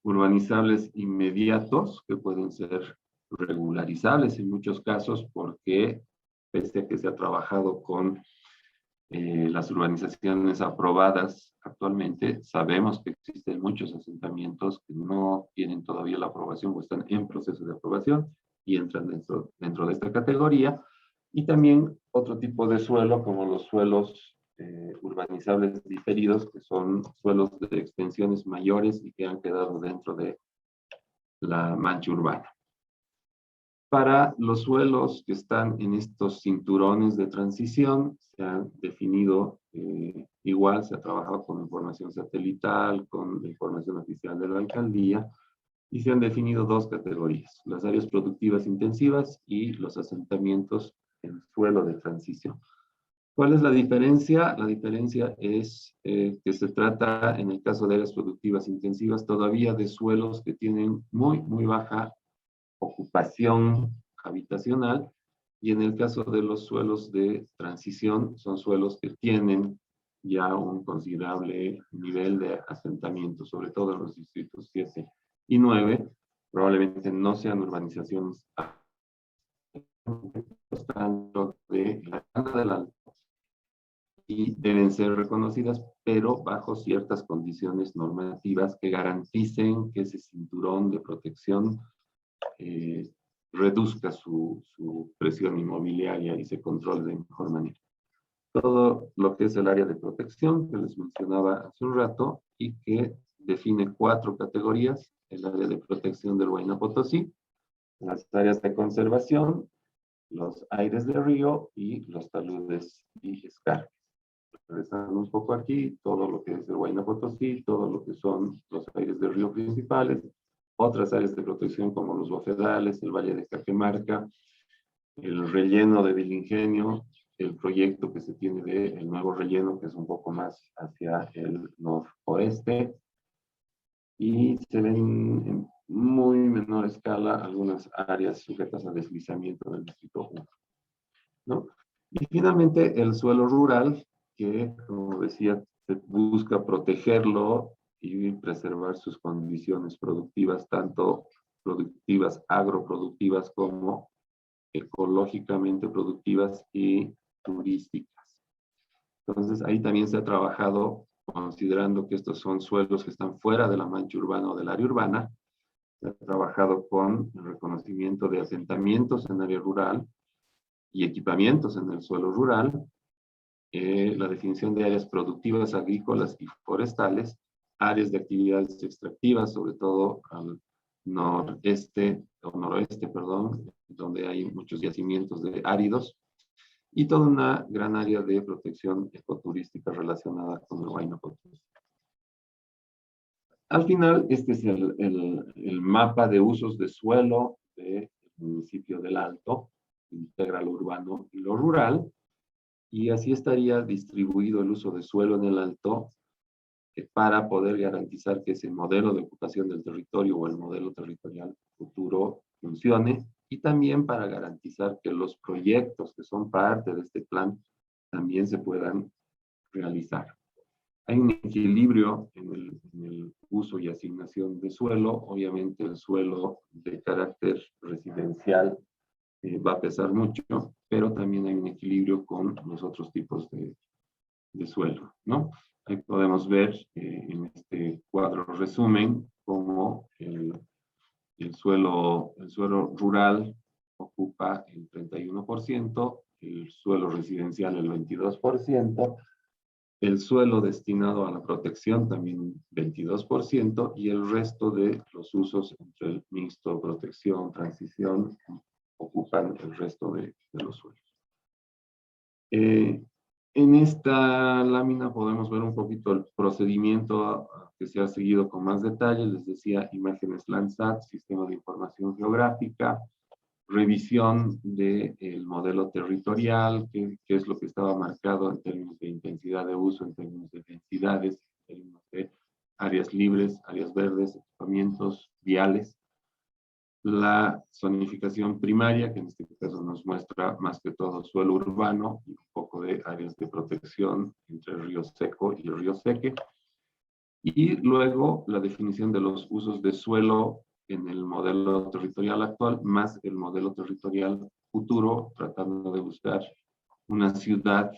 urbanizables inmediatos, que pueden ser regularizables en muchos casos, porque pese a que se ha trabajado con las urbanizaciones aprobadas actualmente, sabemos que existen muchos asentamientos que no tienen todavía la aprobación o están en proceso de aprobación y entran dentro de esta categoría. Y también otro tipo de suelo, como los suelos urbanizables diferidos, que son suelos de extensiones mayores y que han quedado dentro de la mancha urbana. Para los suelos que están en estos cinturones de transición, se han definido, igual se ha trabajado con información satelital, con la información oficial de la alcaldía, y se han definido dos categorías: las áreas productivas intensivas y los asentamientos en suelo de transición. ¿Cuál es la diferencia? La diferencia es que se trata, en el caso de áreas productivas intensivas, todavía de suelos que tienen muy baja ocupación habitacional, y en el caso de los suelos de transición, son suelos que tienen ya un considerable nivel de asentamiento, sobre todo en los distritos 7 y 9, probablemente no sean urbanizaciones tanto de la zona del Alto y deben ser reconocidas, pero bajo ciertas condiciones normativas que garanticen que ese cinturón de protección reduzca su presión inmobiliaria y se controle de mejor manera. Todo lo que es el área de protección que les mencionaba hace un rato y que define 4 categorías: el área de protección del Huayna Potosí, las áreas de conservación, los aires de río y los taludes y escarpes. Regresando un poco aquí, todo lo que es el Huayna Potosí, todo lo que son los aires de río principales, otras áreas de protección como los bofedales, el Valle de Cajamarca, el relleno de Vilingenio, el proyecto que se tiene del nuevo relleno, que es un poco más hacia el noroeste, y se ven en muy menor escala algunas áreas sujetas a deslizamiento del distrito 1, ¿no? Y finalmente el suelo rural, que, como decía, se busca protegerlo y preservar sus condiciones productivas, tanto productivas, agroproductivas, como ecológicamente productivas y turísticas. Entonces, ahí también se ha trabajado, considerando que estos son suelos que están fuera de la mancha urbana o del área urbana, se ha trabajado con el reconocimiento de asentamientos en área rural y equipamientos en el suelo rural, la definición de áreas productivas agrícolas y forestales, áreas de actividades extractivas, sobre todo al noroeste, donde hay muchos yacimientos de áridos, y toda una gran área de protección ecoturística relacionada con el Huayna Potosí. Al final, este es el mapa de usos de suelo del municipio del Alto, integra lo urbano y lo rural, y así estaría distribuido el uso de suelo en el Alto para poder garantizar que ese modelo de ocupación del territorio o el modelo territorial futuro funcione, y también para garantizar que los proyectos que son parte de este plan también se puedan realizar. Hay un equilibrio en el uso y asignación de suelo. Obviamente el suelo de carácter residencial va a pesar mucho, pero también hay un equilibrio con los otros tipos de suelo, ¿no? Ahí podemos ver en este cuadro resumen cómo el suelo rural ocupa el 31%, el suelo residencial el 22%, el suelo destinado a la protección también 22%, y el resto de los usos entre el mixto, protección, transición, ocupan el resto de los suelos. En esta lámina podemos ver un poquito el procedimiento que se ha seguido con más detalle. Les decía, imágenes Landsat, sistema de información geográfica, revisión del modelo territorial, qué es lo que estaba marcado en términos de intensidad de uso, en términos de densidades, en términos de áreas libres, áreas verdes, equipamientos viales. La zonificación primaria, que en este caso nos muestra más que todo suelo urbano y un poco de áreas de protección entre el río Seco y el río Seque. Y luego la definición de los usos de suelo en el modelo territorial actual, más el modelo territorial futuro, tratando de buscar una ciudad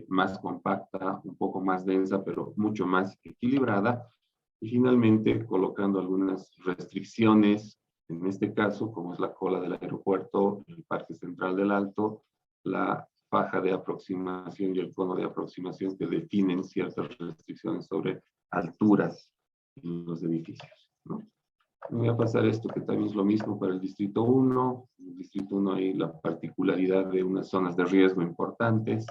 más compacta, un poco más densa, pero mucho más equilibrada, y finalmente colocando algunas restricciones, en este caso, como es la cola del aeropuerto, el Parque Central del Alto, la faja de aproximación y el cono de aproximación que definen ciertas restricciones sobre alturas en los edificios, ¿no? Voy a pasar esto que también es lo mismo para el Distrito 1. En el Distrito 1 hay la particularidad de unas zonas de riesgo importantes.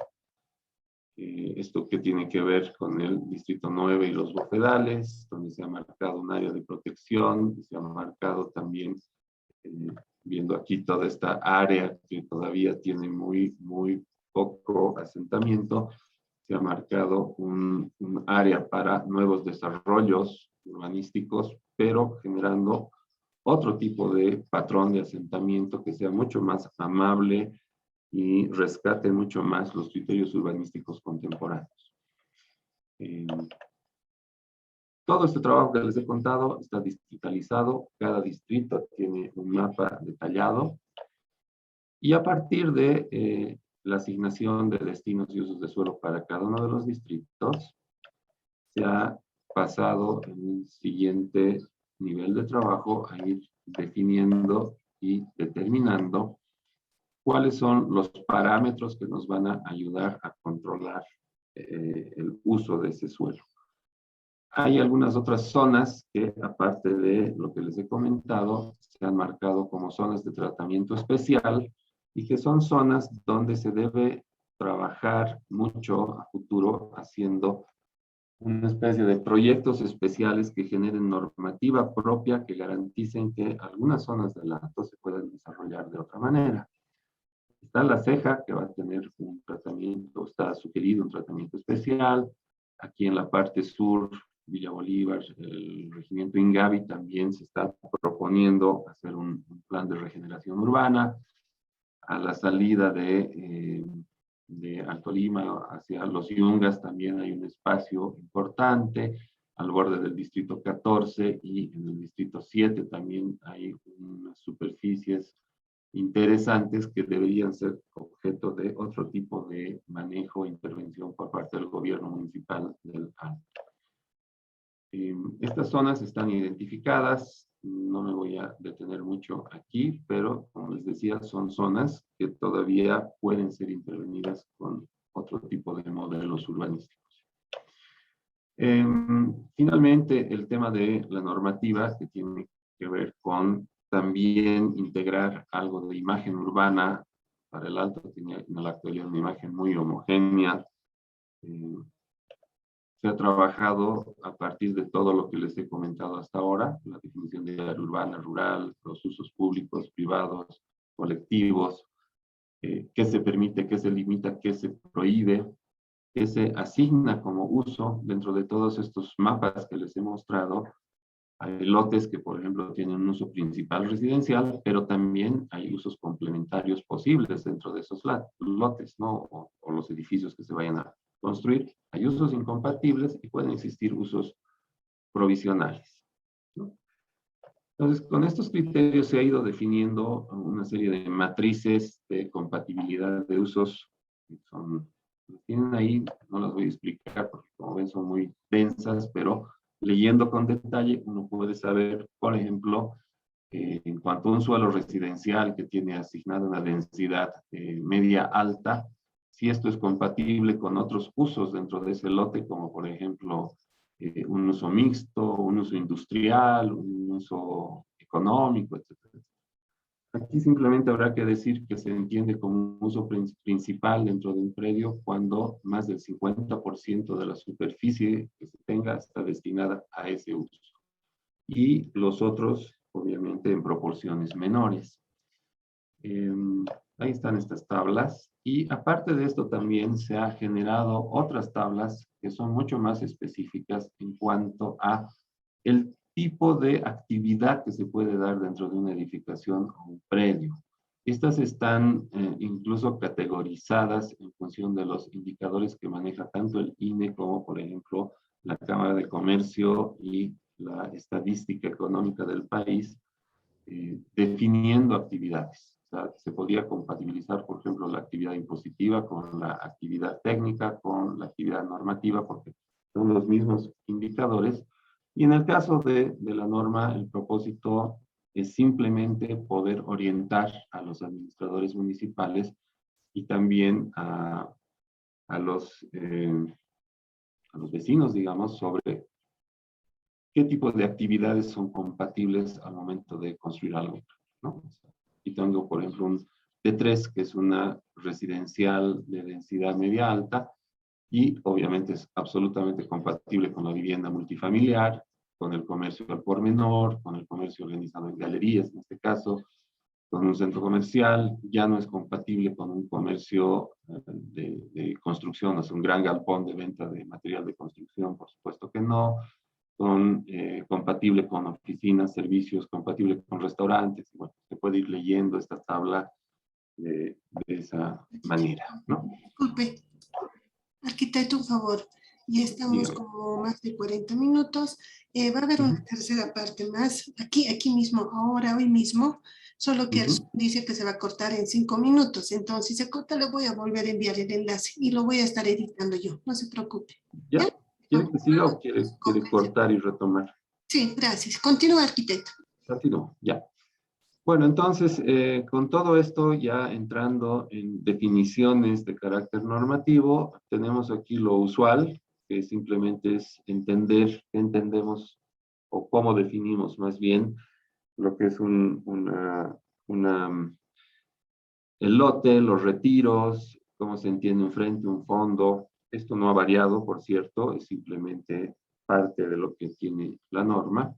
Esto que tiene que ver con el Distrito 9 y los bofedales, donde se ha marcado un área de protección, se ha marcado también, viendo aquí toda esta área que todavía tiene muy poco asentamiento, se ha marcado un área para nuevos desarrollos urbanísticos, pero generando otro tipo de patrón de asentamiento que sea mucho más amable y rescate mucho más los criterios urbanísticos contemporáneos. Todo este trabajo que les he contado está digitalizado, cada distrito tiene un mapa detallado y a partir de la asignación de destinos y usos de suelo para cada uno de los distritos, se ha pasado en el siguiente nivel de trabajo a ir definiendo y determinando cuáles son los parámetros que nos van a ayudar a controlar el uso de ese suelo. Hay algunas otras zonas que, aparte de lo que les he comentado, se han marcado como zonas de tratamiento especial y que son zonas donde se debe trabajar mucho a futuro haciendo una especie de proyectos especiales que generen normativa propia que garanticen que algunas zonas del Alto se puedan desarrollar de otra manera. Está la ceja, que va a tener un tratamiento, está sugerido un tratamiento especial. Aquí en la parte sur, Villa Bolívar, el regimiento Ingavi también se está proponiendo hacer un plan de regeneración urbana. A la salida de Alto Lima hacia Los Yungas también hay un espacio importante. Al borde del distrito 14 y en el distrito 7 también hay unas superficies interesantes que deberían ser objeto de otro tipo de manejo e intervención por parte del gobierno municipal del Alto. Estas zonas están identificadas, no me voy a detener mucho aquí, pero como les decía, son zonas que todavía pueden ser intervenidas con otro tipo de modelos urbanísticos. Finalmente, el tema de la normativa que tiene que ver con también integrar algo de imagen urbana para el Alto, tiene en la actualidad una imagen muy homogénea. Se ha trabajado a partir de todo lo que les he comentado hasta ahora, la definición de área urbana, rural, los usos públicos, privados, colectivos, qué se permite, qué se limita, qué se prohíbe, qué se asigna como uso dentro de todos estos mapas que les he mostrado. Hay lotes que, por ejemplo, tienen un uso principal residencial, pero también hay usos complementarios posibles dentro de esos lotes, ¿no? O los edificios que se vayan a construir. Hay usos incompatibles y pueden existir usos provisionales, ¿no? Entonces, con estos criterios se ha ido definiendo una serie de matrices de compatibilidad de usos. Son, tienen ahí, no las voy a explicar porque como ven son muy densas, pero leyendo con detalle uno puede saber, por ejemplo, en cuanto a un suelo residencial que tiene asignada una densidad media alta, si esto es compatible con otros usos dentro de ese lote, como por ejemplo un uso mixto, un uso industrial, un uso económico, etc. Aquí simplemente habrá que decir que se entiende como un uso principal dentro de un predio cuando más del 50% de la superficie que se tenga está destinada a ese uso. Y los otros, obviamente, en proporciones menores. Ahí están estas tablas. Y aparte de esto también se ha generado otras tablas que son mucho más específicas en cuanto a el tipo de actividad que se puede dar dentro de una edificación o un predio. Estas están incluso categorizadas en función de los indicadores que maneja tanto el INE como, por ejemplo, la Cámara de Comercio y la Estadística Económica del país, definiendo actividades. O sea, se podría compatibilizar, por ejemplo, la actividad impositiva con la actividad técnica, con la actividad normativa, porque son los mismos indicadores. Y en el caso de la norma, el propósito es simplemente poder orientar a los administradores municipales y también a los vecinos, digamos, sobre qué tipo de actividades son compatibles al momento de construir algo, ¿no? Y tengo, por ejemplo, un T3, que es una residencial de densidad media alta, y obviamente es absolutamente compatible con la vivienda multifamiliar, con el comercio al por menor, con el comercio organizado en galerías, en este caso, con un centro comercial. Ya no es compatible con un comercio de construcción, o sea, un gran galpón de venta de material de construcción, por supuesto que no, compatible con oficinas, servicios, compatible con restaurantes. Bueno, se puede ir leyendo esta tabla de esa manera, ¿no? Disculpe, arquitecto, un favor. Ya estamos Dígame. como más de 40 minutos. Va a haber una tercera parte más, aquí mismo, ahora, hoy mismo, solo que el Zoom dice que se va a cortar en 5 minutos. Entonces, si se corta, le voy a volver a enviar el enlace y lo voy a estar editando yo. No se preocupe. ¿Ya? ¿Ya? ¿Quiere que siga o quiere cortar y retomar? Sí, gracias. Continúa, arquitecto. Continúo, ya. Bueno, entonces, con todo esto, ya entrando en definiciones de carácter normativo, tenemos aquí lo usual, que simplemente es entender qué entendemos o cómo definimos más bien lo que es el lote, los retiros, cómo se entiende un frente, un fondo. Esto no ha variado, por cierto, es simplemente parte de lo que tiene la norma.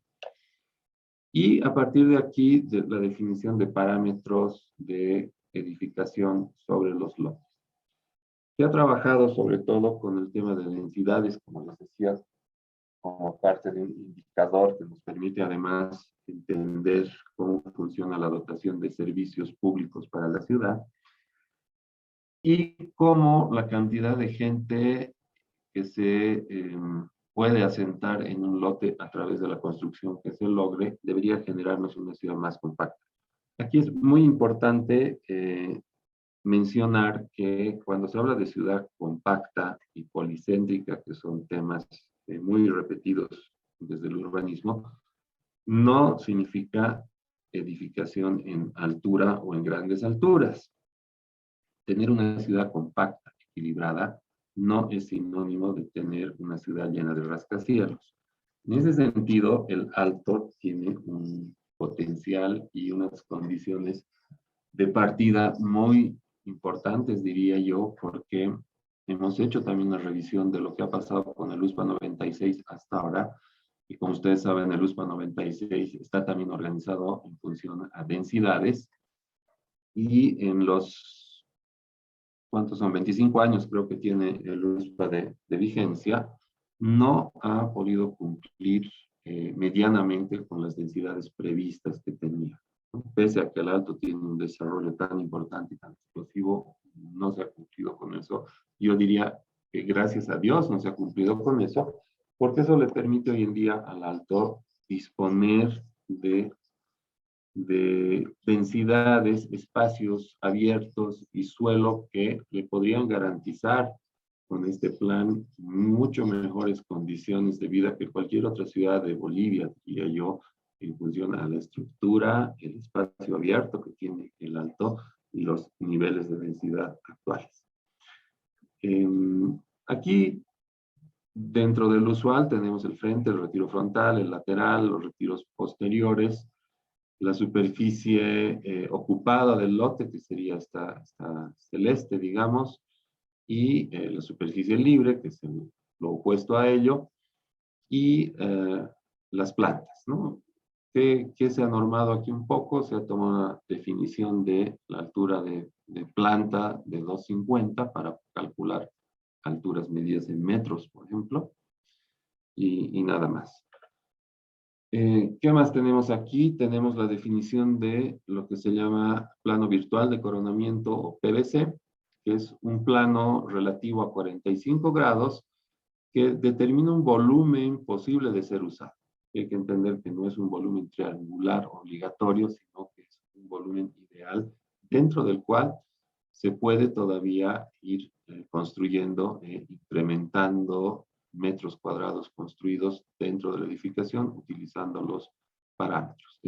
Y a partir de aquí, de la definición de parámetros de edificación sobre los lotes. Se ha trabajado sobre todo con el tema de densidades, como les decía, como parte de un indicador que nos permite además entender cómo funciona la dotación de servicios públicos para la ciudad y cómo la cantidad de gente que se puede asentar en un lote a través de la construcción que se logre, debería generarnos una ciudad más compacta. Aquí es muy importante mencionar que cuando se habla de ciudad compacta y policéntrica, que son temas muy repetidos desde el urbanismo, no significa edificación en altura o en grandes alturas. Tener una ciudad compacta, equilibrada, no es sinónimo de tener una ciudad llena de rascacielos. En ese sentido, el alto tiene un potencial y unas condiciones de partida muy importantes, diría yo, porque hemos hecho también una revisión de lo que ha pasado con el USPA 96 hasta ahora, y como ustedes saben, el USPA 96 está también organizado en función a densidades, y en los, ¿cuántos son? 25 años creo que tiene el USPA de vigencia, no ha podido cumplir medianamente con las densidades previstas que tenía. Pese a que el alto tiene un desarrollo tan importante y tan explosivo, no se ha cumplido con eso. Yo diría que gracias a Dios no se ha cumplido con eso, porque eso le permite hoy en día al alto disponer de densidades, espacios abiertos y suelo que le podrían garantizar con este plan mucho mejores condiciones de vida que cualquier otra ciudad de Bolivia, diría yo, en función a la estructura, el espacio abierto que tiene el alto y los niveles de densidad actuales. Aquí, dentro del usual, tenemos el frente, el retiro frontal, el lateral, los retiros posteriores, la superficie ocupada del lote, que sería esta celeste, digamos, y la superficie libre, que es lo opuesto a ello, y las plantas, ¿no? ¿Qué se ha normado aquí un poco? Se ha tomado una definición de la altura de planta de 250 para calcular alturas medidas en metros, por ejemplo, y nada más. ¿Qué más tenemos aquí? Tenemos la definición de lo que se llama plano virtual de coronamiento o PVC, que es un plano relativo a 45 grados que determina un volumen posible de ser usado. Hay que entender que no es un volumen triangular obligatorio, sino que es un volumen ideal dentro del cual se puede todavía ir construyendo, incrementando metros cuadrados construidos dentro de la edificación utilizando los parámetros.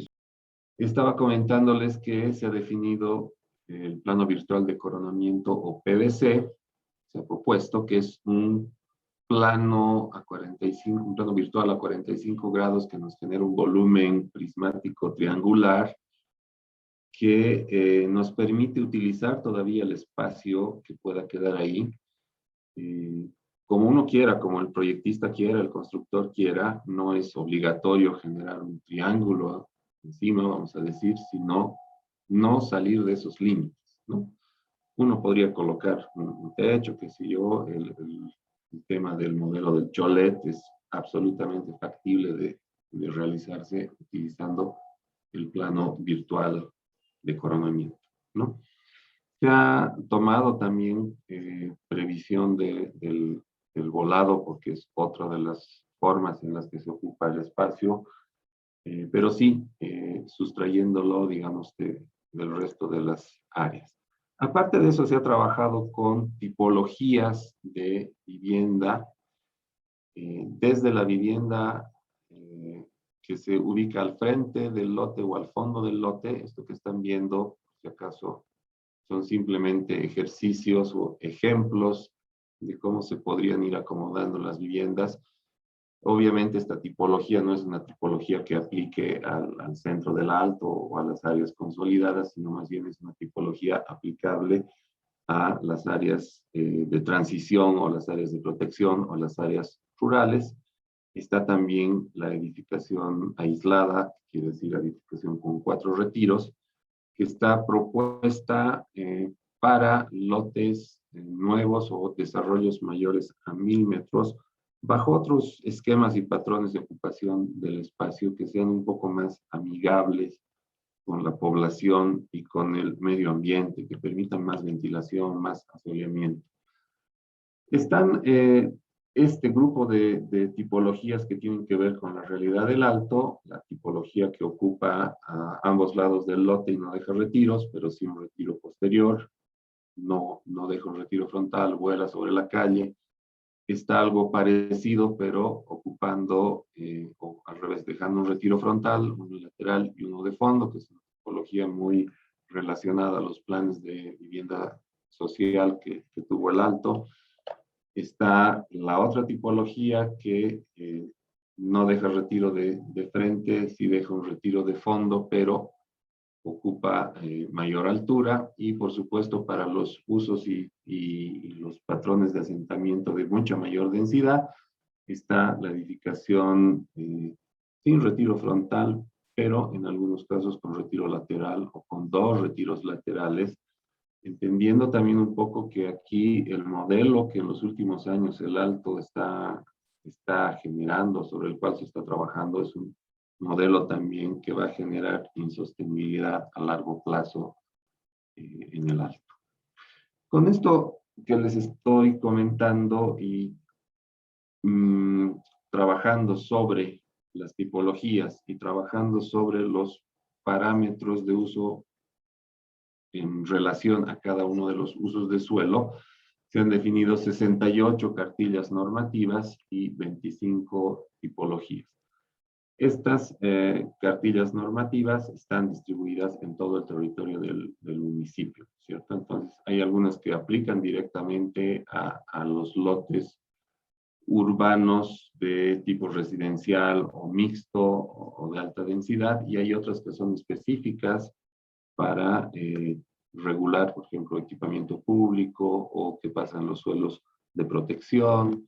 Estaba comentándoles que se ha definido el plano virtual de coronamiento o PVC, se ha propuesto que es un plano un plano virtual a 45 grados que nos genera un volumen prismático triangular que nos permite utilizar todavía el espacio que pueda quedar ahí. Como uno quiera, como el proyectista quiera, el constructor quiera, no es obligatorio generar un triángulo encima, vamos a decir, sino no salir de esos límites, ¿no? Uno podría colocar un techo, qué sé yo, el tema del modelo del cholet es absolutamente factible de realizarse utilizando el plano virtual de coronamiento, ¿no? Se ha tomado también previsión del volado, porque es otra de las formas en las que se ocupa el espacio, pero sí sustrayéndolo, digamos, del resto de las áreas. Aparte de eso, se ha trabajado con tipologías de vivienda, desde la vivienda que se ubica al frente del lote o al fondo del lote. Esto que están viendo, si acaso, son simplemente ejercicios o ejemplos de cómo se podrían ir acomodando las viviendas. Obviamente esta tipología no es una tipología que aplique al centro del Alto o a las áreas consolidadas, sino más bien es una tipología aplicable a las áreas de transición o las áreas de protección o las áreas rurales. Está también la edificación aislada, quiere decir edificación con 4 retiros, que está propuesta para lotes nuevos o desarrollos mayores a 1000 metros, bajo otros esquemas y patrones de ocupación del espacio que sean un poco más amigables con la población y con el medio ambiente, que permitan más ventilación, más asoleamiento. Están este grupo de tipologías que tienen que ver con la realidad del Alto, la tipología que ocupa a ambos lados del lote y no deja retiros, pero sí un retiro posterior, no deja un retiro frontal, vuela sobre la calle. Está algo parecido, pero ocupando, o al revés, dejando un retiro frontal, uno lateral y uno de fondo, que es una tipología muy relacionada a los planes de vivienda social que tuvo el Alto. Está la otra tipología que no deja retiro de frente, sí deja un retiro de fondo, pero ocupa mayor altura, y por supuesto para los usos y los patrones de asentamiento de mucha mayor densidad está la edificación sin retiro frontal, pero en algunos casos con retiro lateral o con 2 retiros laterales, entendiendo también un poco que aquí el modelo que en los últimos años el Alto está generando, sobre el cual se está trabajando, es un modelo también que va a generar insostenibilidad a largo plazo en el Alto. Con esto que les estoy comentando y trabajando sobre las tipologías y trabajando sobre los parámetros de uso en relación a cada uno de los usos de suelo, se han definido 68 cartillas normativas y 25 tipologías. Estas cartillas normativas están distribuidas en todo el territorio del municipio, ¿cierto? Entonces, hay algunas que aplican directamente a los lotes urbanos de tipo residencial o mixto o de alta densidad, y hay otras que son específicas para regular, por ejemplo, equipamiento público o qué pasa en los suelos de protección,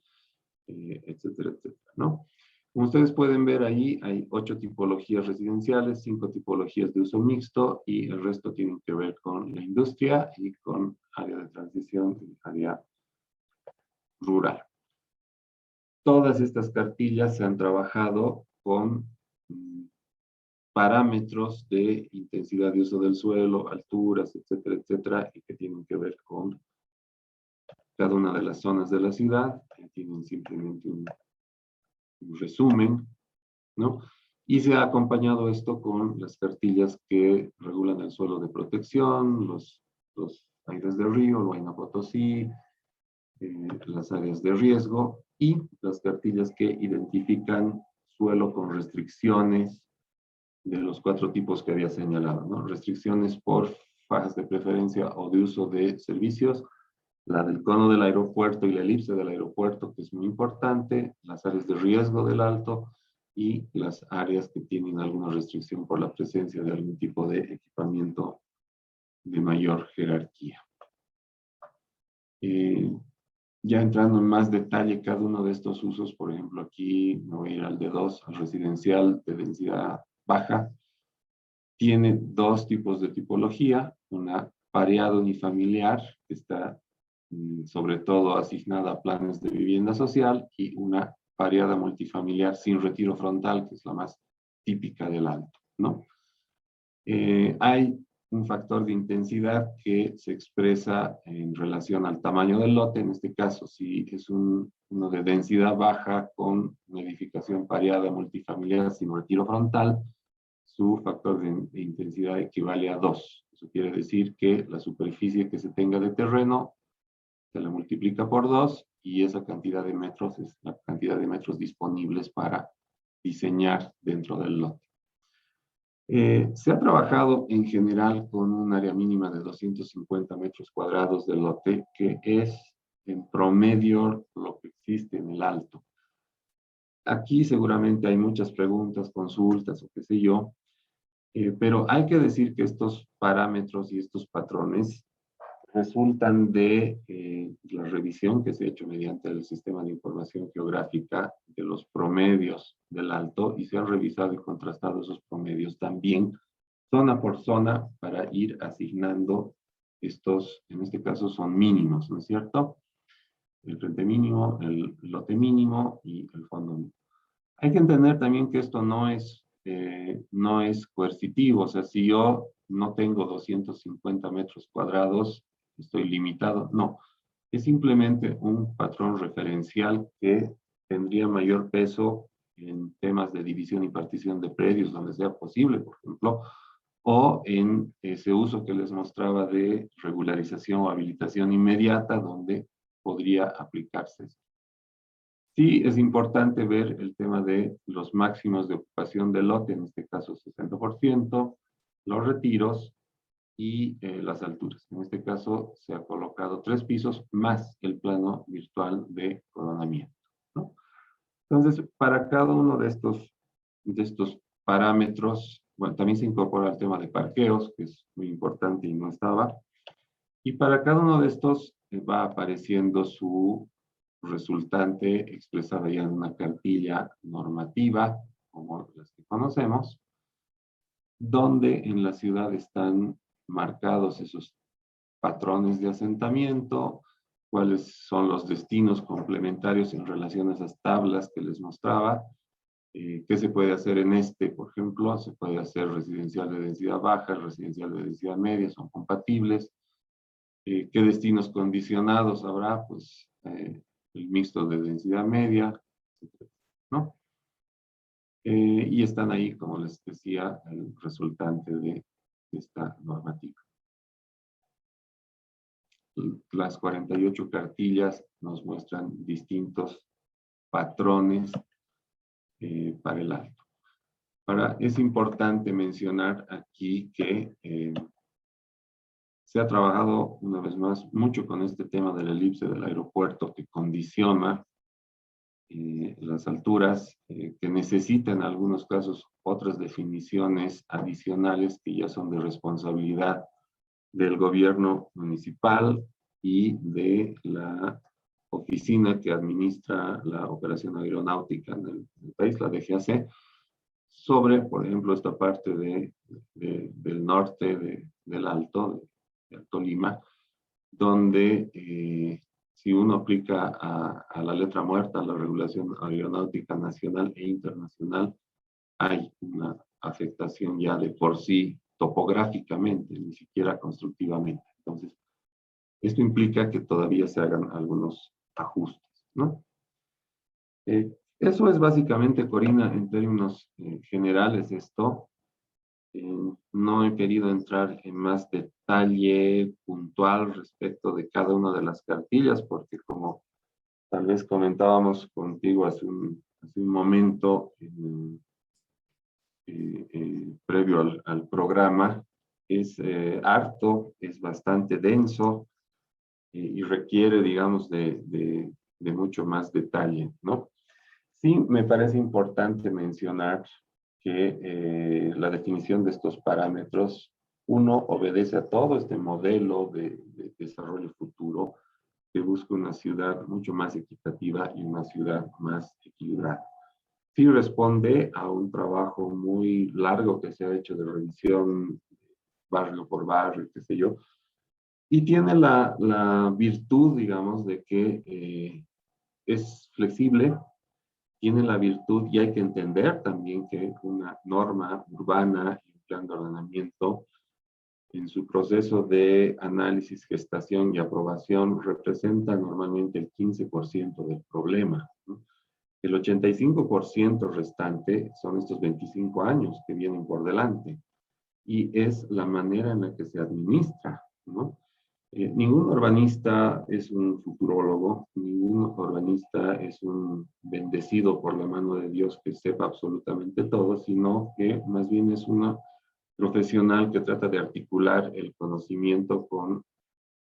etcétera, etcétera, ¿no? Como ustedes pueden ver ahí, hay 8 tipologías residenciales, 5 tipologías de uso mixto, y el resto tienen que ver con la industria y con área de transición y área rural. Todas estas cartillas se han trabajado con parámetros de intensidad de uso del suelo, alturas, etcétera, etcétera, y que tienen que ver con cada una de las zonas de la ciudad, que tienen simplemente un resumen, ¿no? Y se ha acompañado esto con las cartillas que regulan el suelo de protección, los aires de río, el Huayna Potosí, las áreas de riesgo y las cartillas que identifican suelo con restricciones de los 4 tipos que había señalado, ¿no? Restricciones por fajas de preferencia o de uso de servicios, la del cono del aeropuerto y la elipse del aeropuerto, que es muy importante, las áreas de riesgo del alto y las áreas que tienen alguna restricción por la presencia de algún tipo de equipamiento de mayor jerarquía. Ya entrando en más detalle cada uno de estos usos, por ejemplo, aquí me voy a ir al de 2, al residencial de densidad baja. Tiene 2 tipos de tipología, una pareada unifamiliar, que está sobre todo asignada a planes de vivienda social, y una pareada multifamiliar sin retiro frontal, que es la más típica del alto, ¿no? Hay un factor de intensidad que se expresa en relación al tamaño del lote. En este caso, si es uno de densidad baja con una edificación pareada multifamiliar sin retiro frontal, su factor de intensidad equivale a 2. Eso quiere decir que la superficie que se tenga de terreno se la multiplica por 2 y esa cantidad de metros es la cantidad de metros disponibles para diseñar dentro del lote. Se ha trabajado en general con un área mínima de 250 metros cuadrados de lote, que es en promedio lo que existe en el alto. Aquí seguramente hay muchas preguntas, consultas o qué sé yo, pero hay que decir que estos parámetros y estos patrones resultan de la revisión que se ha hecho mediante el Sistema de Información Geográfica de los promedios del alto, y se han revisado y contrastado esos promedios también zona por zona para ir asignando estos, en este caso son mínimos, ¿no es cierto? El frente mínimo, el lote mínimo y el fondo mínimo. Hay que entender también que esto no es coercitivo, o sea, si yo no tengo 250 metros cuadrados, estoy limitado. No, es simplemente un patrón referencial que tendría mayor peso en temas de división y partición de predios, donde sea posible, por ejemplo, o en ese uso que les mostraba de regularización o habilitación inmediata, donde podría aplicarse. Sí, es importante ver el tema de los máximos de ocupación del lote, en este caso 60%, los retiros y las alturas. En este caso se ha colocado 3 pisos más el plano virtual de coronamiento, ¿no? Entonces, para cada uno de estos parámetros, bueno, también se incorpora el tema de parqueos, que es muy importante y no estaba. Y para cada uno de estos va apareciendo su resultante expresada ya en una cartilla normativa, como las que conocemos, donde en la ciudad están marcados esos patrones de asentamiento, cuáles son los destinos complementarios en relación a esas tablas que les mostraba, qué se puede hacer en este, por ejemplo, se puede hacer residencial de densidad baja, residencial de densidad media, son compatibles. ¿Qué destinos condicionados habrá? Pues el mixto de densidad media, ¿no? Y están ahí, como les decía, el resultante de esta normativa. Las 48 cartillas nos muestran distintos patrones para el alto. Es importante mencionar aquí que se ha trabajado, una vez más, mucho con este tema de la elipse del aeropuerto, que condiciona las alturas, que necesitan en algunos casos otras definiciones adicionales que ya son de responsabilidad del gobierno municipal y de la oficina que administra la operación aeronáutica en el país, la DGAC, sobre, por ejemplo, esta parte del norte del Alto, de Alto Lima, donde si uno aplica a la letra muerta la regulación aeronáutica nacional e internacional, hay una afectación ya de por sí topográficamente, ni siquiera constructivamente. Entonces, esto implica que todavía se hagan algunos ajustes, ¿no? Eso es básicamente, Corina, en términos generales esto. No he querido entrar en más detalle puntual respecto de cada una de las cartillas, porque como tal vez comentábamos contigo hace un momento, previo al programa, es harto, es bastante denso y requiere, digamos, de mucho más detalle, ¿no? Sí, me parece importante mencionar que la definición de estos parámetros, uno obedece a todo este modelo de desarrollo futuro que busca una ciudad mucho más equitativa y una ciudad más equilibrada. Sí responde a un trabajo muy largo que se ha hecho de revisión barrio por barrio, qué sé yo, y tiene la virtud, digamos, de que es flexible, tiene la virtud y hay que entender también que una norma urbana y un plan de ordenamiento en su proceso de análisis, gestación y aprobación representa normalmente el 15% del problema, ¿no? El 85% restante son estos 25 años que vienen por delante y es la manera en la que se administra, ¿no? Ningún urbanista es un futurólogo, ningún urbanista es un bendecido por la mano de Dios que sepa absolutamente todo, sino que más bien es una profesional que trata de articular el conocimiento con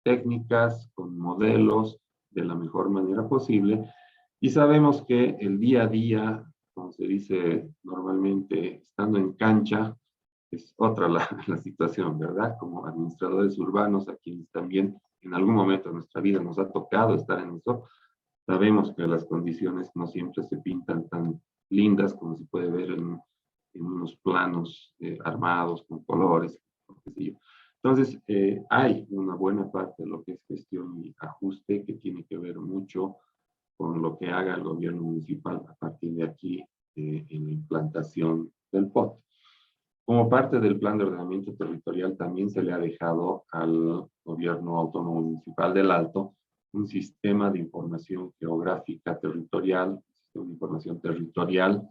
técnicas, con modelos, de la mejor manera posible. Y sabemos que el día a día, como se dice normalmente, estando en cancha, es otra la situación, ¿verdad? Como administradores urbanos, a quienes también en algún momento de nuestra vida nos ha tocado estar en eso, sabemos que las condiciones no siempre se pintan tan lindas como se puede ver en unos planos armados con colores, qué sé yo. Entonces, hay una buena parte de lo que es gestión y ajuste que tiene que ver mucho con lo que haga el gobierno municipal a partir de aquí en la implantación del POT. Como parte del plan de ordenamiento territorial, también se le ha dejado al gobierno autónomo municipal del Alto un sistema de información geográfica territorial, un sistema de información territorial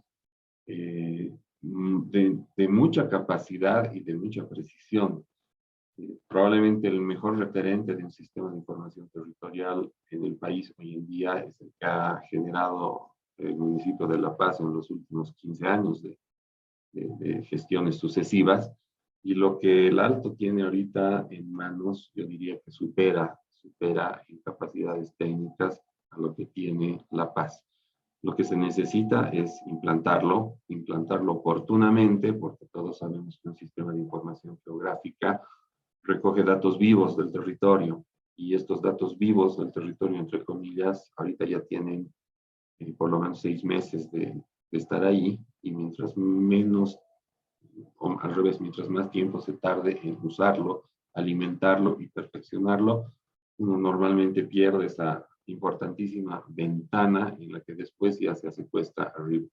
de mucha capacidad y de mucha precisión. Probablemente el mejor referente de un sistema de información territorial en el país hoy en día es el que ha generado el municipio de La Paz en los últimos 15 años de gestiones sucesivas, y lo que el Alto tiene ahorita en manos, yo diría que supera en capacidades técnicas a lo que tiene La Paz. Lo que se necesita es implantarlo oportunamente, porque todos sabemos que un sistema de información geográfica recoge datos vivos del territorio, y estos datos vivos del territorio, entre comillas, ahorita ya tienen por lo menos 6 meses de estar ahí, y mientras menos, o al revés, mientras más tiempo se tarde en usarlo, alimentarlo y perfeccionarlo, uno normalmente pierde esa importantísima ventana en la que después ya se hace cuesta arriba.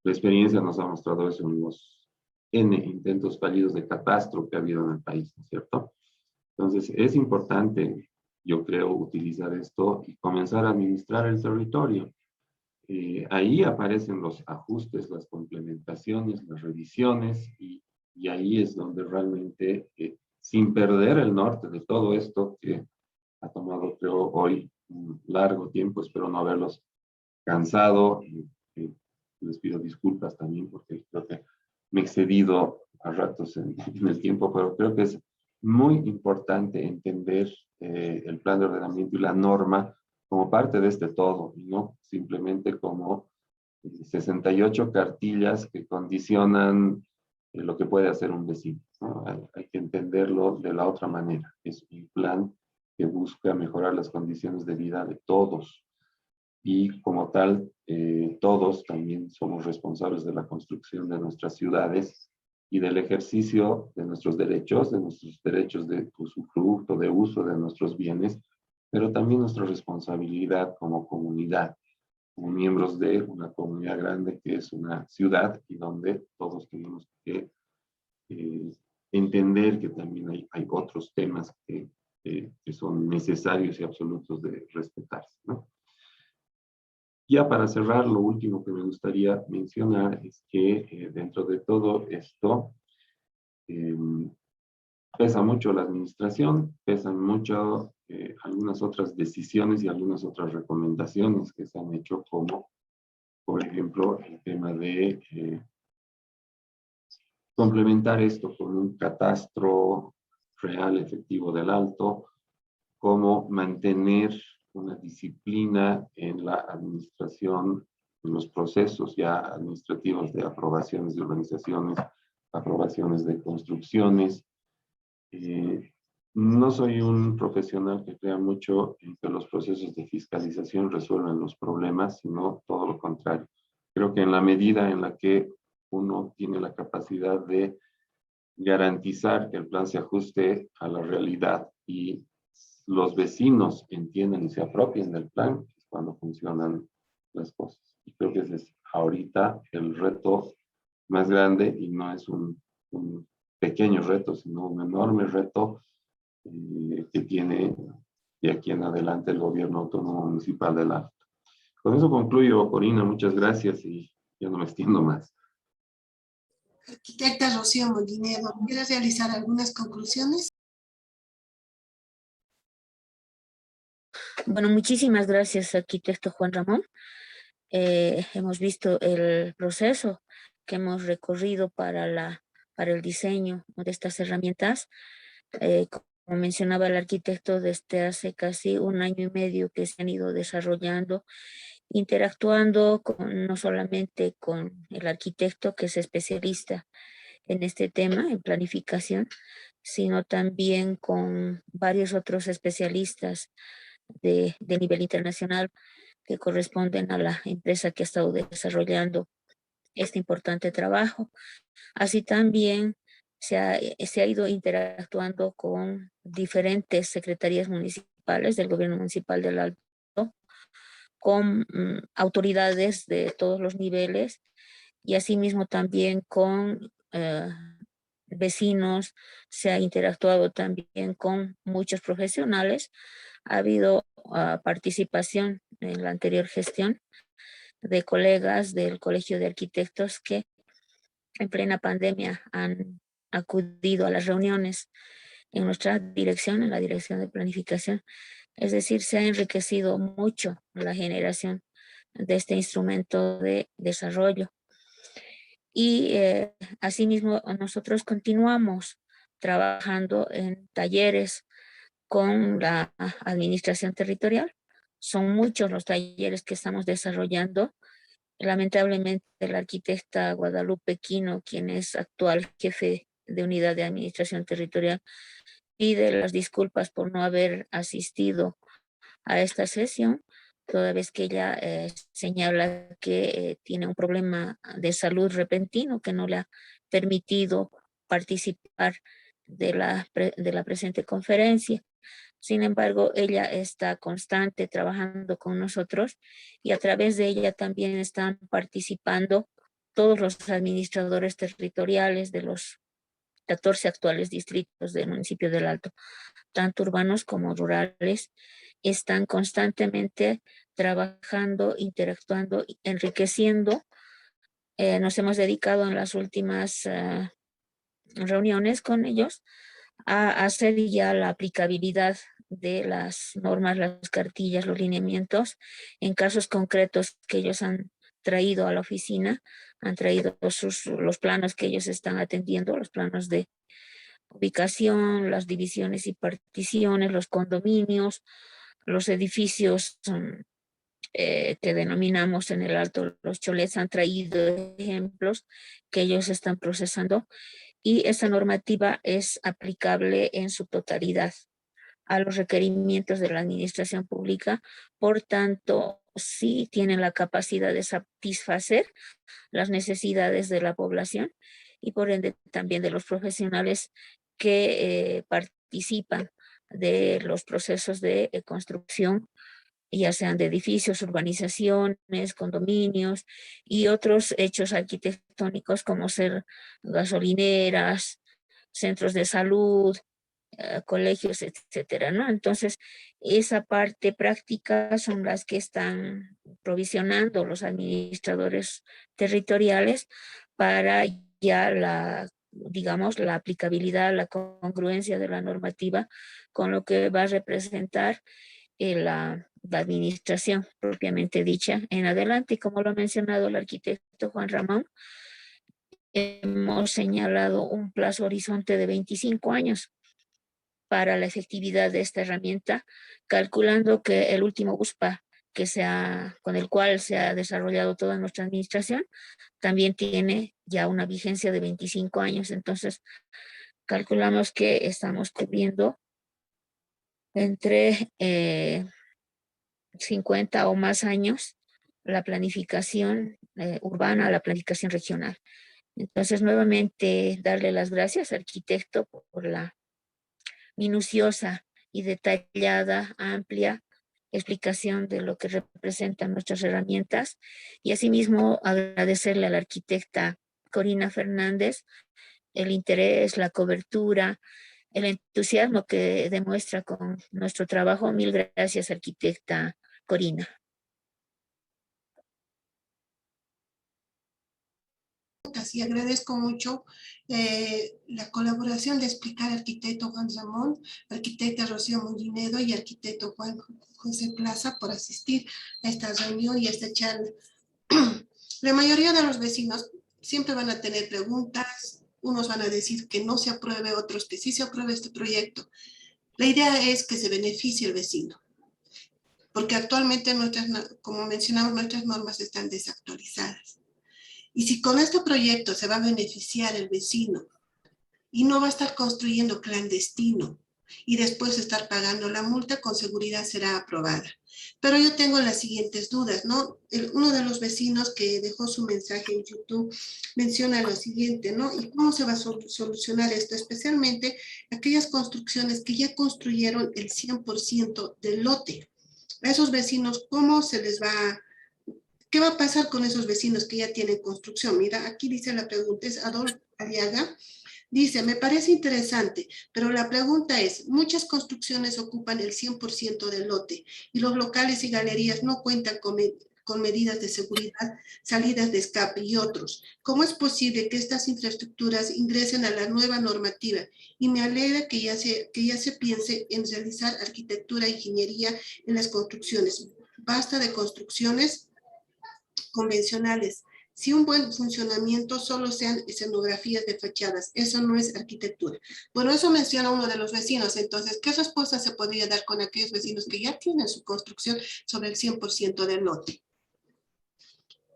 La experiencia nos ha mostrado eso en los N intentos fallidos de catastro que ha habido en el país, ¿no es cierto? Entonces, es importante, yo creo, utilizar esto y comenzar a administrar el territorio. Ahí aparecen los ajustes, las complementaciones, las revisiones, y ahí es donde realmente, sin perder el norte de todo esto que ha tomado, creo, hoy un largo tiempo, espero no haberlos cansado, y les pido disculpas también porque creo que me he excedido a ratos en el tiempo, pero creo que es muy importante entender el plan de ordenamiento y la norma como parte de este todo, y no simplemente como 68 cartillas que condicionan lo que puede hacer un vecino, ¿no? Hay que entenderlo de la otra manera. Es un plan que busca mejorar las condiciones de vida de todos, y como tal, todos también somos responsables de la construcción de nuestras ciudades y del ejercicio de nuestros derechos de usufructo, de uso de nuestros bienes, pero también nuestra responsabilidad como comunidad, como miembros de una comunidad grande que es una ciudad, y donde todos tenemos que eh, entender que también hay otros temas que son necesarios y absolutos de respetarse, ¿no? Ya para cerrar, lo último que me gustaría mencionar es que dentro de todo esto eh, pesa mucho la administración, pesan mucho algunas otras decisiones y algunas otras recomendaciones que se han hecho, como por ejemplo el tema de complementar esto con un catastro real, efectivo del Alto, cómo mantener una disciplina en la administración, en los procesos ya administrativos de aprobaciones de urbanizaciones, aprobaciones de construcciones. No soy un profesional que crea mucho en que los procesos de fiscalización resuelven los problemas, sino todo lo contrario. Creo que en la medida en la que uno tiene la capacidad de garantizar que el plan se ajuste a la realidad y los vecinos entiendan y se apropien del plan, es cuando funcionan las cosas. Y creo que ese es ahorita el reto más grande, y no es un pequeño reto, sino un enorme reto que tiene de aquí en adelante el gobierno autónomo municipal del Alto. Con eso concluyo, Corina, muchas gracias y ya no me extiendo más. Arquitecta Rocío Molinero, ¿quieres realizar algunas conclusiones? Bueno, muchísimas gracias, arquitecto Juan Ramón. Hemos visto el proceso que hemos recorrido para el diseño de estas herramientas. Como mencionaba el arquitecto, desde hace casi un año y medio que se han ido desarrollando, interactuando no solamente con el arquitecto, que es especialista en este tema, en planificación, sino también con varios otros especialistas de nivel internacional que corresponden a la empresa que ha estado desarrollando este importante trabajo. Así también se ha ido interactuando con diferentes secretarías municipales del gobierno municipal del Alto, con autoridades de todos los niveles, y asimismo también con vecinos. Se ha interactuado también con muchos profesionales. Ha habido participación en la anterior gestión de colegas del Colegio de Arquitectos que en plena pandemia han acudido a las reuniones en nuestra dirección, en la dirección de planificación. Es decir, se ha enriquecido mucho la generación de este instrumento de desarrollo. Y asimismo, nosotros continuamos trabajando en talleres con la administración territorial. Son muchos los talleres que estamos desarrollando. Lamentablemente, la arquitecta Guadalupe Quino, quien es actual jefe de unidad de administración territorial, pide las disculpas por no haber asistido a esta sesión, toda vez que ella señala que tiene un problema de salud repentino que no le ha permitido participar de la presente conferencia. Sin embargo, ella está constante trabajando con nosotros, y a través de ella también están participando todos los administradores territoriales de los 14 actuales distritos del municipio del Alto, tanto urbanos como rurales. Están constantemente trabajando, interactuando, enriqueciendo. Nos hemos dedicado en las últimas reuniones con ellos a hacer ya la aplicabilidad de las normas, las cartillas, los lineamientos en casos concretos que ellos han traído a la oficina. Han traído los planos que ellos están atendiendo, los planos de ubicación, las divisiones y particiones, los condominios, los edificios que denominamos en el Alto los cholets. Han traído ejemplos que ellos están procesando, y esa normativa es aplicable en su totalidad a los requerimientos de la administración pública. Por tanto, sí tienen la capacidad de satisfacer las necesidades de la población y por ende también de los profesionales que participan de los procesos de construcción, ya sean de edificios, urbanizaciones, condominios y otros hechos arquitectónicos como ser gasolineras, centros de salud, colegios, etcétera, ¿no? Entonces, esa parte práctica son las que están provisionando los administradores territoriales para ya digamos, la aplicabilidad, la congruencia de la normativa con lo que va a representar la administración propiamente dicha en adelante. Y como lo ha mencionado el arquitecto Juan Ramón, hemos señalado un plazo horizonte de 25 años para la efectividad de esta herramienta, calculando que el último USPA con el cual se ha desarrollado toda nuestra administración, también tiene ya una vigencia de 25 años. Entonces, calculamos que estamos cubriendo entre 50 o más años la planificación urbana, la planificación regional. Entonces, nuevamente, darle las gracias, arquitecto, por la minuciosa y detallada, amplia explicación de lo que representan nuestras herramientas, y asimismo agradecerle a la arquitecta Corina Fernández el interés, la cobertura, el entusiasmo que demuestra con nuestro trabajo. Mil gracias, arquitecta Corina. Y agradezco mucho la colaboración de explicar arquitecto Juan Ramón, arquitecta Rocío Mollinedo y arquitecto Juan José Plaza por asistir a esta reunión y a esta charla. La mayoría de los vecinos siempre van a tener preguntas, unos van a decir que no se apruebe, otros que sí se apruebe este proyecto. La idea es que se beneficie el vecino, porque actualmente, como mencionamos, nuestras normas están desactualizadas. Y si con este proyecto se va a beneficiar el vecino y no va a estar construyendo clandestino y después estar pagando la multa, con seguridad será aprobada. Pero yo tengo las siguientes dudas, ¿no? Uno de los vecinos que dejó su mensaje en YouTube menciona lo siguiente, ¿no? ¿Y cómo se va a solucionar esto? Especialmente aquellas construcciones que ya construyeron el 100% del lote. A esos vecinos, ¿cómo se les va? ¿Qué va a pasar con esos vecinos que ya tienen construcción? Mira, aquí dice la pregunta, es Adolfo Aliaga. Dice, me parece interesante, pero la pregunta es, muchas construcciones ocupan el 100% del lote y los locales y galerías no cuentan con medidas de seguridad, salidas de escape y otros. ¿Cómo es posible que estas infraestructuras ingresen a la nueva normativa? Y me alegra que ya se piense en realizar arquitectura e ingeniería en las construcciones. Basta de construcciones convencionales. Si un buen funcionamiento solo sean escenografías de fachadas, eso no es arquitectura. Bueno, eso menciona uno de los vecinos. Entonces, ¿qué respuesta se podría dar con aquellos vecinos que ya tienen su construcción sobre el 100% del lote?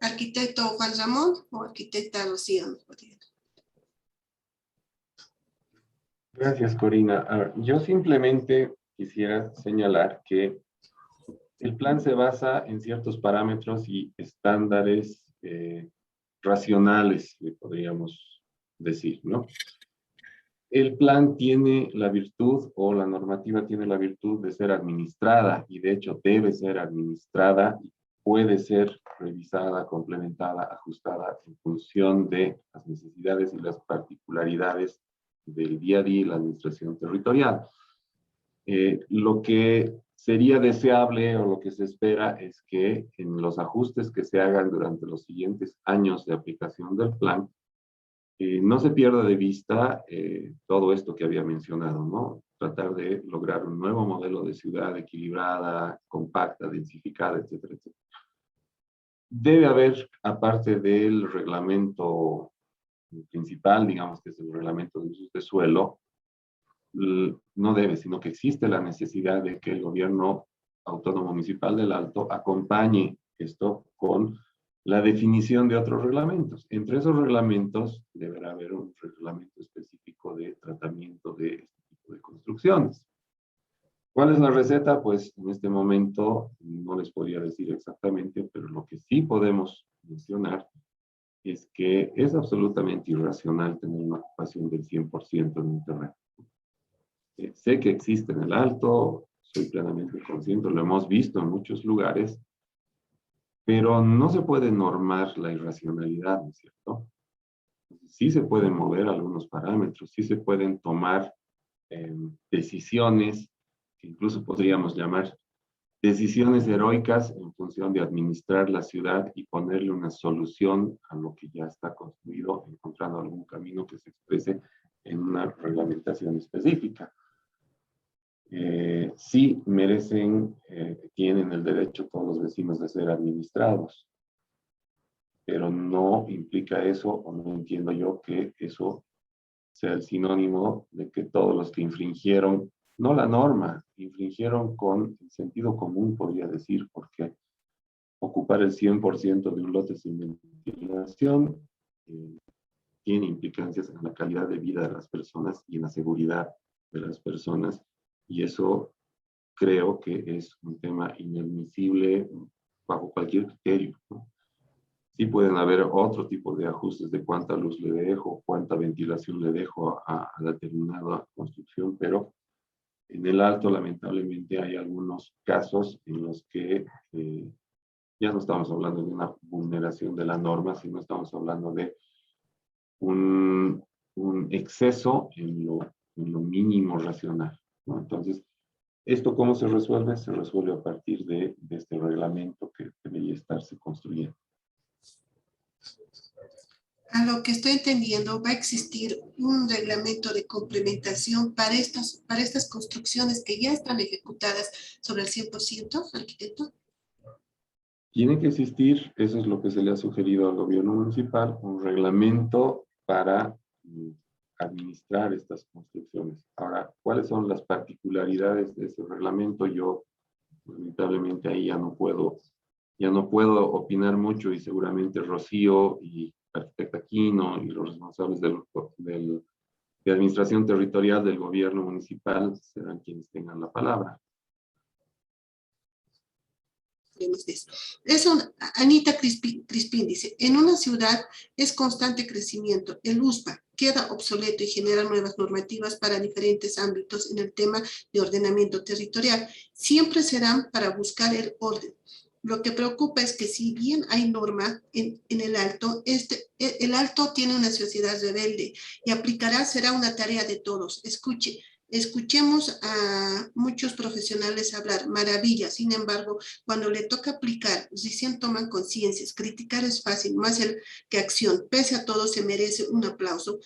¿Arquitecto Juan Ramón o arquitecta Rocío? Gracias, Corina. Yo simplemente quisiera señalar que el plan se basa en ciertos parámetros y estándares racionales, podríamos decir, ¿no? El plan tiene la virtud, o la normativa tiene la virtud de ser administrada, y de hecho debe ser administrada y puede ser revisada, complementada, ajustada en función de las necesidades y las particularidades del día a día y la administración territorial. Lo que sería deseable o lo que se espera es que en los ajustes que se hagan durante los siguientes años de aplicación del plan, no se pierda de vista todo esto que había mencionado, ¿no? Tratar de lograr un nuevo modelo de ciudad equilibrada, compacta, densificada, etcétera, etcétera. Debe haber, aparte del reglamento principal, digamos que es el reglamento de usos de suelo, no debe, sino que existe la necesidad de que el gobierno autónomo municipal del Alto acompañe esto con la definición de otros reglamentos. Entre esos reglamentos deberá haber un reglamento específico de tratamiento de este tipo de construcciones. ¿Cuál es la receta? Pues en este momento no les podría decir exactamente, pero lo que sí podemos mencionar es que es absolutamente irracional tener una ocupación del 100% en un terreno. Sé que existe en el Alto, soy plenamente consciente, lo hemos visto en muchos lugares, pero no se puede normar la irracionalidad, ¿no es cierto? Sí se pueden mover algunos parámetros, sí se pueden tomar decisiones, que incluso podríamos llamar decisiones heroicas en función de administrar la ciudad y ponerle una solución a lo que ya está construido, encontrando algún camino que se exprese en una reglamentación específica. Sí merecen, tienen el derecho todos los vecinos de ser administrados, pero no implica eso, o no entiendo yo que eso sea el sinónimo de que todos los que infringieron, no la norma, infringieron con el sentido común, podría decir, porque ocupar el 100% de un lote sin ventilación tiene implicancias en la calidad de vida de las personas y en la seguridad de las personas, y eso creo que es un tema inadmisible bajo cualquier criterio, ¿no? Sí pueden haber otro tipo de ajustes de cuánta luz le dejo, cuánta ventilación le dejo a determinada construcción, pero en el Alto lamentablemente hay algunos casos en los que ya no estamos hablando de una vulneración de la norma, sino estamos hablando de un exceso en lo mínimo racional, ¿no? Entonces, ¿esto cómo se resuelve? Se resuelve a partir de este reglamento que debería estarse construyendo. A lo que estoy entendiendo, va a existir un reglamento de complementación para estas construcciones que ya están ejecutadas sobre el 100%, arquitecto. Tiene que existir, eso es lo que se le ha sugerido al gobierno municipal, un reglamento para administrar estas construcciones. Ahora, ¿cuáles son las particularidades de ese reglamento? Yo, lamentablemente, ahí ya no puedo opinar mucho, y seguramente Rocío y arquitecta Aquino y los responsables de administración territorial del gobierno municipal serán quienes tengan la palabra. Eso, Anita Crispín dice, en una ciudad es constante crecimiento. El USPA queda obsoleto y genera nuevas normativas para diferentes ámbitos en el tema de ordenamiento territorial. Siempre serán para buscar el orden. Lo que preocupa es que si bien hay norma en el Alto, el Alto tiene una sociedad rebelde y será una tarea de todos. Escuchemos a muchos profesionales hablar, maravilla. Sin embargo, cuando le toca aplicar, recién toman conciencias. Criticar es fácil, más que acción. Pese a todo, se merece un aplauso.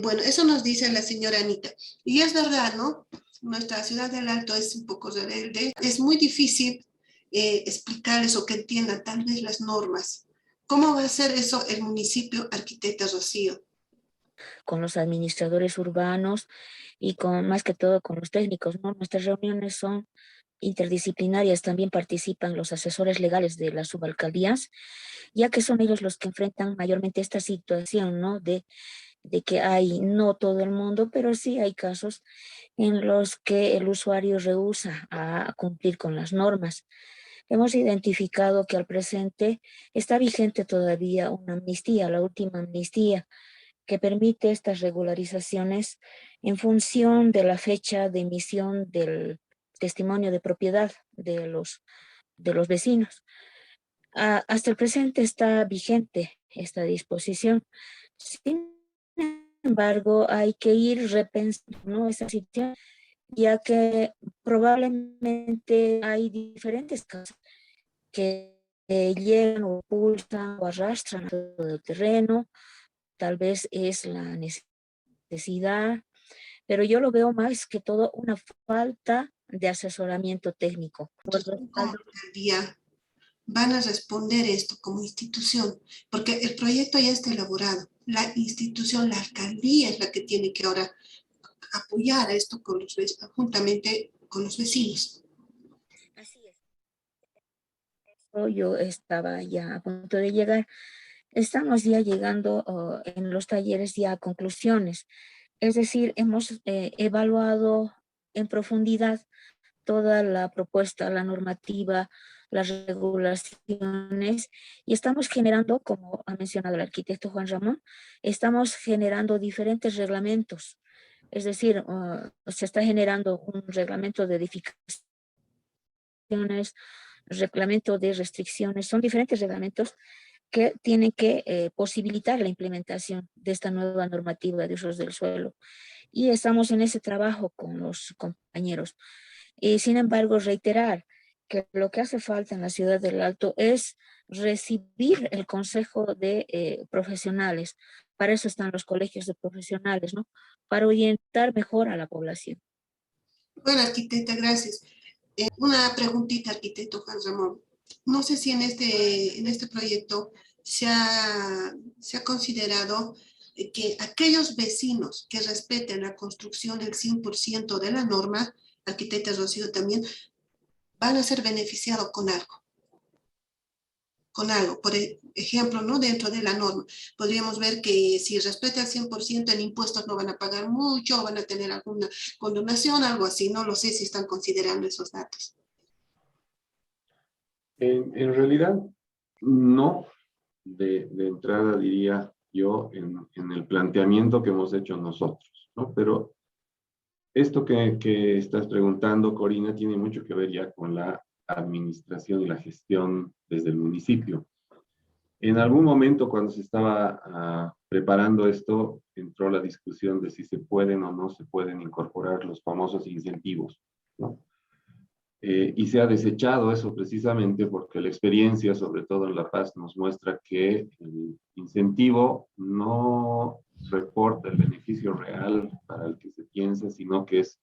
Bueno, eso nos dice la señora Anita. Y es verdad, ¿no? Nuestra ciudad del Alto es un poco rebelde. Es muy difícil explicarles o que entiendan tal vez las normas. ¿Cómo va a hacer eso el municipio, arquitecta Rocío? Con los administradores urbanos y más que todo con los técnicos, ¿no? Nuestras reuniones son interdisciplinarias, también participan los asesores legales de las subalcaldías, ya que son ellos los que enfrentan mayormente esta situación, ¿no? De que hay, no todo el mundo, pero sí hay casos en los que el usuario rehúsa a cumplir con las normas. Hemos identificado que al presente está vigente todavía una amnistía, la última amnistía, que permite estas regularizaciones en función de la fecha de emisión del testimonio de propiedad de los vecinos. Hasta el presente está vigente esta disposición. Sin embargo, hay que ir repensando, ¿no?, esa situación, ya que probablemente hay diferentes casos que llegan o pulsan o arrastran todo el terreno. Tal vez es la necesidad, pero yo lo veo más que todo una falta de asesoramiento técnico. Como alcaldía van a responder esto como institución, porque el proyecto ya está elaborado. La institución, la alcaldía es la que tiene que ahora apoyar a esto juntamente con los vecinos. Así es. Yo estaba ya a punto de llegar. Estamos ya llegando en los talleres ya a conclusiones. Es decir, hemos evaluado en profundidad toda la propuesta, la normativa, las regulaciones, y estamos generando, como ha mencionado el arquitecto Juan Ramón, estamos generando diferentes reglamentos. Es decir, se está generando un reglamento de edificaciones, reglamento de restricciones, son diferentes reglamentos que tienen que posibilitar la implementación de esta nueva normativa de usos del suelo. y estamos en ese trabajo con los compañeros. Y sin embargo, reiterar que lo que hace falta en la ciudad del Alto es recibir el consejo de profesionales. Para eso están los colegios de profesionales, ¿no? Para orientar mejor a la población. Bueno, arquitecta, gracias. Una preguntita, arquitecto Juan Ramón. No sé si en este proyecto se ha considerado que aquellos vecinos que respeten la construcción del 100% de la norma, arquitecta Rocío también, van a ser beneficiados con algo. Por ejemplo, ¿no? Dentro de la norma, podríamos ver que si respeta el 100% en impuestos no van a pagar mucho, o van a tener alguna condonación, algo así. No lo sé si están considerando esos datos. En realidad, no. De entrada diría yo en el planteamiento que hemos hecho nosotros, ¿no? Pero esto que estás preguntando, Corina, tiene mucho que ver ya con la administración y la gestión desde el municipio. En algún momento, cuando se estaba preparando esto, entró la discusión de si se pueden o no se pueden incorporar los famosos incentivos, ¿no? Y se ha desechado eso precisamente porque la experiencia, sobre todo en La Paz, nos muestra que el incentivo no reporta el beneficio real para el que se piensa, sino que es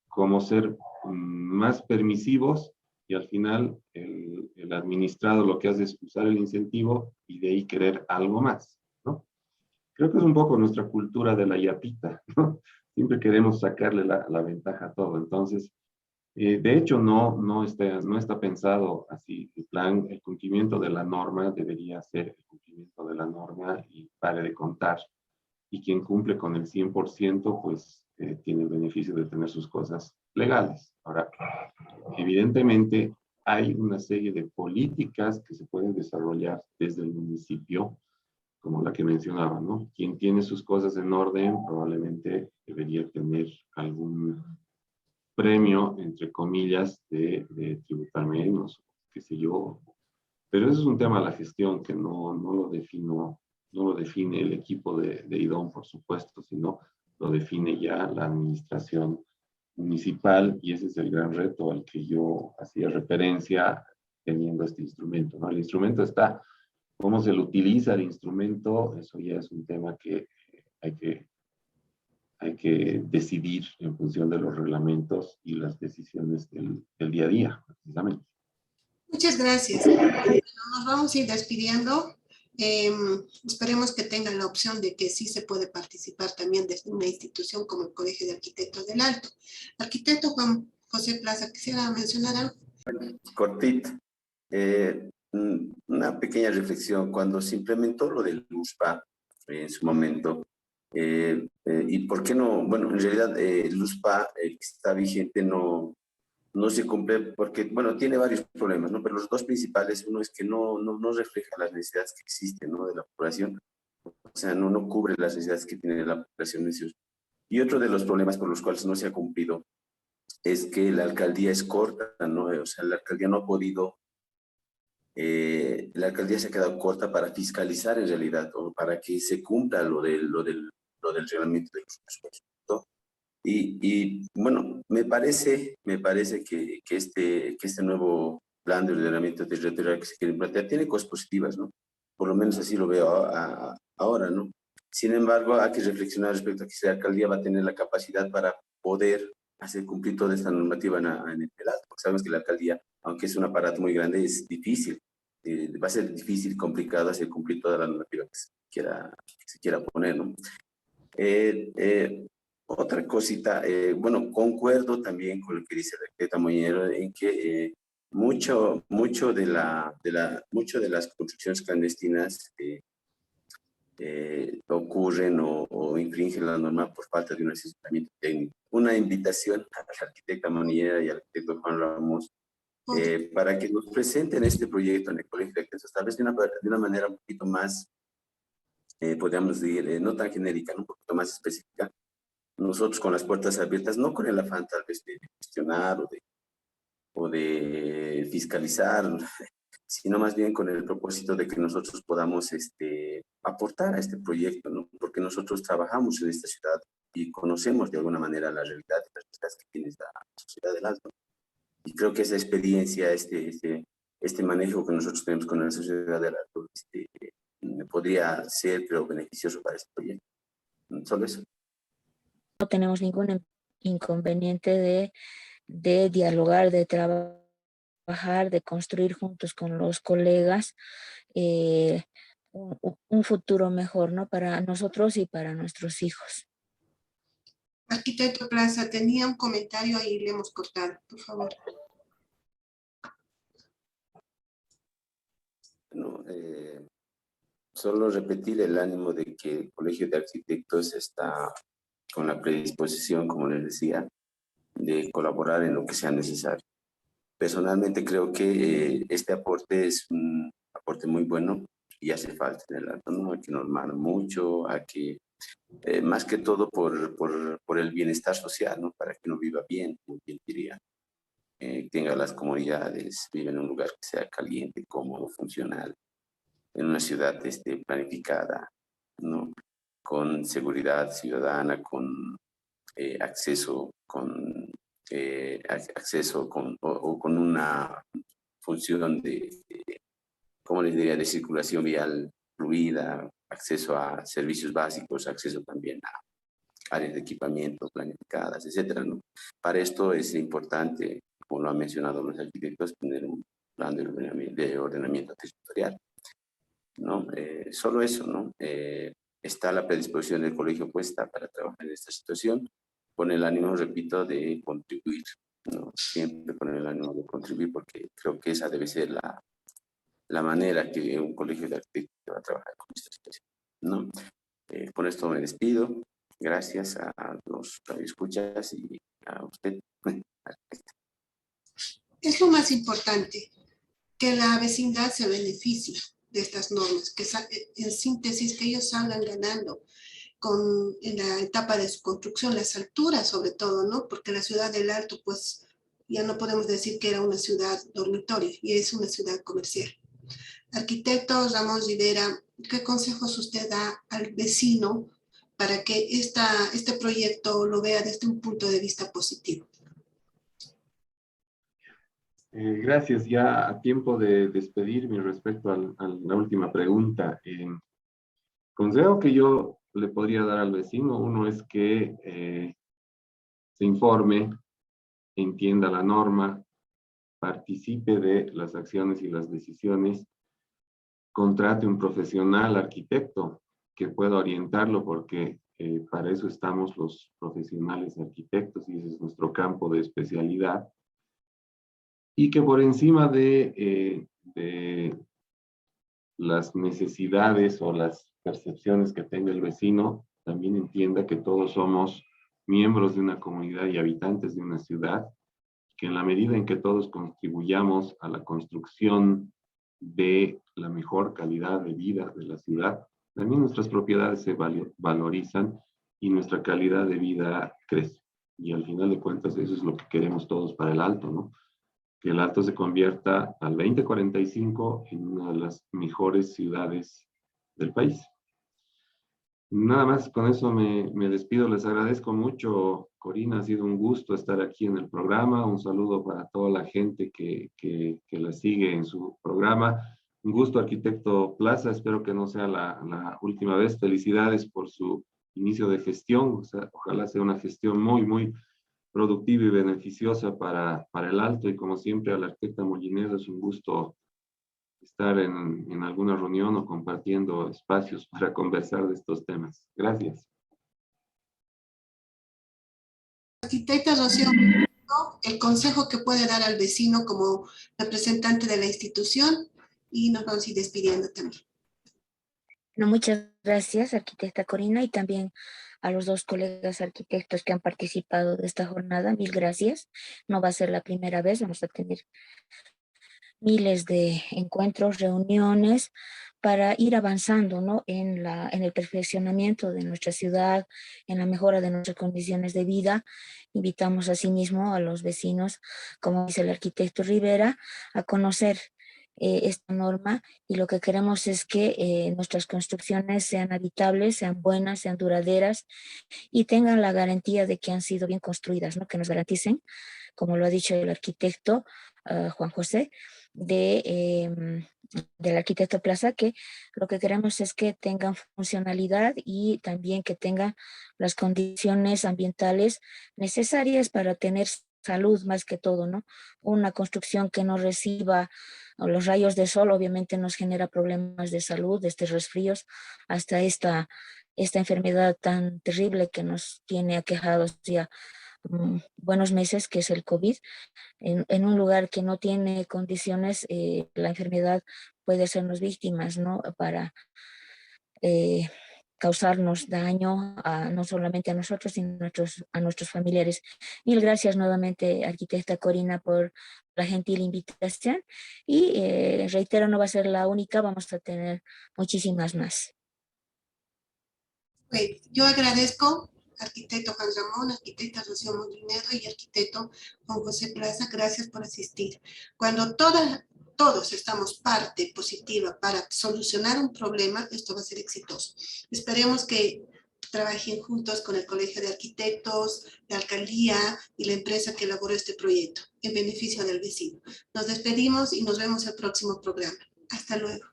como ser más permisivos y al final el administrado lo que hace es usar el incentivo y de ahí querer algo más, ¿no? Creo que es un poco nuestra cultura de la yapita, ¿no? Siempre queremos sacarle la ventaja a todo. Entonces, de hecho, no está pensado así. El cumplimiento de la norma debería ser el cumplimiento de la norma y pare de contar. Y quien cumple con el 100%, pues tiene el beneficio de tener sus cosas legales. Ahora, evidentemente, hay una serie de políticas que se pueden desarrollar desde el municipio, como la que mencionaba, ¿no? Quien tiene sus cosas en orden probablemente debería tener algún premio, entre comillas, de tributar menos, qué sé yo. Pero eso es un tema de la gestión que no lo define el equipo de IDOM, por supuesto, sino lo define ya la administración municipal y ese es el gran reto al que yo hacía referencia teniendo este instrumento, ¿no? El instrumento está, cómo se lo utiliza el instrumento, eso ya es un tema que hay que hay que decidir en función de los reglamentos y las decisiones del día a día, precisamente. Muchas gracias. Nos vamos a ir despidiendo. Esperemos que tengan la opción de que sí se puede participar también desde una institución como el Colegio de Arquitectos del Alto. Arquitecto Juan José Plaza, ¿quisiera mencionar algo? Cortito. Una pequeña reflexión. Cuando se implementó lo del LUSPA en su momento, y por qué no, bueno, en realidad el LUSPA que está vigente no se cumple porque, bueno, tiene varios problemas, ¿no? Pero los dos principales, uno es que no refleja las necesidades que existen, ¿no? De la población, o sea, no cubre las necesidades que tiene la población. Y otro de los problemas por los cuales no se ha cumplido es que la alcaldía es corta, ¿no? O sea, la alcaldía no ha podido, la alcaldía se ha quedado corta para fiscalizar en realidad, o para que se cumpla lo del reglamento de los presupuestos, ¿no? Y bueno, me parece que este nuevo plan de ordenamiento territorial que se quiere plantear tiene cosas positivas, ¿no? Por lo menos así lo veo ahora, ¿no? Sin embargo, hay que reflexionar respecto a que si la alcaldía va a tener la capacidad para poder hacer cumplir toda esta normativa en el alto, porque sabemos que la alcaldía, aunque es un aparato muy grande, es difícil, va a ser difícil y complicado hacer cumplir toda la normativa que se quiera poner, ¿no? Otra cosita, bueno, concuerdo también con lo que dice el arquitecto Moñero en que mucho de las construcciones clandestinas ocurren o infringen la norma por falta de un asesoramiento técnico. Una invitación a la arquitecta Monillera y al arquitecto Juan Ramos para que nos presenten este proyecto en el Colegio de Arquitectos, tal vez de una manera un poquito más, podríamos decir, no tan genérica, ¿no? Un poquito más específica. Nosotros con las puertas abiertas, no con el afán tal vez de gestionar o de fiscalizar, sino más bien con el propósito de que nosotros podamos aportar a este proyecto, ¿no? Porque nosotros trabajamos en esta ciudad, y conocemos de alguna manera la realidad y las realidades que tiene esta sociedad del Alto. Y creo que esa experiencia, este manejo que nosotros tenemos con la sociedad del Alto, podría ser, creo, beneficioso para este proyecto. Solo eso. No tenemos ningún inconveniente de dialogar, de trabajar, de construir juntos con los colegas un futuro mejor, ¿no? Para nosotros y para nuestros hijos. Arquitecto Plaza, tenía un comentario y le hemos cortado, por favor. No, solo repetir el ánimo de que el Colegio de Arquitectos está con la predisposición, como les decía, de colaborar en lo que sea necesario. Personalmente creo que este aporte es un aporte muy bueno y hace falta en el Alto, ¿no? Hay que normar mucho, hay que, más que todo por el bienestar social, ¿no? Para que uno viva bien, muy bien diría. Tenga las comodidades, vive en un lugar que sea caliente, cómodo, funcional, en una ciudad planificada, ¿no? Con seguridad ciudadana, con acceso, o con una función ¿cómo les diría?, de circulación vial fluida, acceso a servicios básicos, acceso también a áreas de equipamiento planificadas, etcétera, ¿no? Para esto es importante, como lo han mencionado los arquitectos, tener un plan de ordenamiento territorial, ¿no? Solo eso, ¿no? Está la predisposición del colegio puesta para trabajar en esta situación, con el ánimo, repito, de contribuir, ¿no? Siempre con el ánimo de contribuir, porque creo que esa debe ser la manera que un colegio de arquitectos va a trabajar con esta situación, ¿no? Con esto me despido. Gracias a los radioescuchas y a usted. Es lo más importante, que la vecindad se beneficie de estas normas, que en síntesis que ellos salgan ganando en la etapa de su construcción, las alturas sobre todo, ¿no? Porque la ciudad del Alto, pues ya no podemos decir que era una ciudad dormitorio, y es una ciudad comercial. Arquitecto Ramón Rivera, ¿qué consejos usted da al vecino para que este proyecto lo vea desde un punto de vista positivo? Gracias. Ya a tiempo de despedirme respecto a la última pregunta. Consejo que yo le podría dar al vecino, uno es que se informe, entienda la norma, participe de las acciones y las decisiones, contrate un profesional arquitecto que pueda orientarlo, porque para eso estamos los profesionales arquitectos y ese es nuestro campo de especialidad. Y que por encima de las necesidades o las percepciones que tenga el vecino, también entienda que todos somos miembros de una comunidad y habitantes de una ciudad, que en la medida en que todos contribuyamos a la construcción de la mejor calidad de vida de la ciudad, también nuestras propiedades se valorizan y nuestra calidad de vida crece. Y al final de cuentas eso es lo que queremos todos para el Alto, ¿no? Que el Alto se convierta al 2045 en una de las mejores ciudades del país. Nada más, con eso me despido. Les agradezco mucho, Corina. Ha sido un gusto estar aquí en el programa. Un saludo para toda la gente que la sigue en su programa. Un gusto, arquitecto Plaza. Espero que no sea la última vez. Felicidades por su inicio de gestión. O sea, ojalá sea una gestión muy, muy productiva y beneficiosa para el Alto. Y como siempre, a la arquitecta Molinero es un gusto estar en alguna reunión o compartiendo espacios para conversar de estos temas. Gracias. Arquitecta Rocío, el consejo que puede dar al vecino como representante de la institución, y nos vamos a ir despidiendo también. Bueno, muchas gracias, arquitecta Corina, y también a los dos colegas arquitectos que han participado de esta jornada. Mil gracias. No va a ser la primera vez, vamos a tener miles de encuentros, reuniones para ir avanzando, ¿no? en el perfeccionamiento de nuestra ciudad, en la mejora de nuestras condiciones de vida. Invitamos asimismo a los vecinos, como dice el arquitecto Rivera, a conocer esta norma, y lo que queremos es que nuestras construcciones sean habitables, sean buenas, sean duraderas y tengan la garantía de que han sido bien construidas, ¿no? Que nos garanticen, como lo ha dicho el arquitecto Juan José, del arquitecto Plaza, que lo que queremos es que tengan funcionalidad y también que tengan las condiciones ambientales necesarias para tener salud más que todo, ¿no? Una construcción que no reciba los rayos de sol obviamente nos genera problemas de salud, desde resfríos hasta esta enfermedad tan terrible que nos tiene aquejados ya buenos meses, que es el COVID. En un lugar que no tiene condiciones, la enfermedad puede sernos víctimas, ¿no? Para eh, causarnos daño no solamente a nosotros, sino a nuestros familiares. Mil gracias nuevamente, arquitecta Corina, por la gentil invitación y reitero, no va a ser la única, vamos a tener muchísimas más. Yo agradezco, arquitecto Juan Ramón, arquitecta Rocío Molinero y arquitecto Juan José Plaza, gracias por asistir. Cuando todos estamos parte positiva para solucionar un problema, esto va a ser exitoso. Esperemos que trabajen juntos con el Colegio de Arquitectos, la Alcaldía y la empresa que elaboró este proyecto en beneficio del vecino. Nos despedimos y nos vemos el próximo programa. Hasta luego.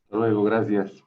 Hasta luego, gracias.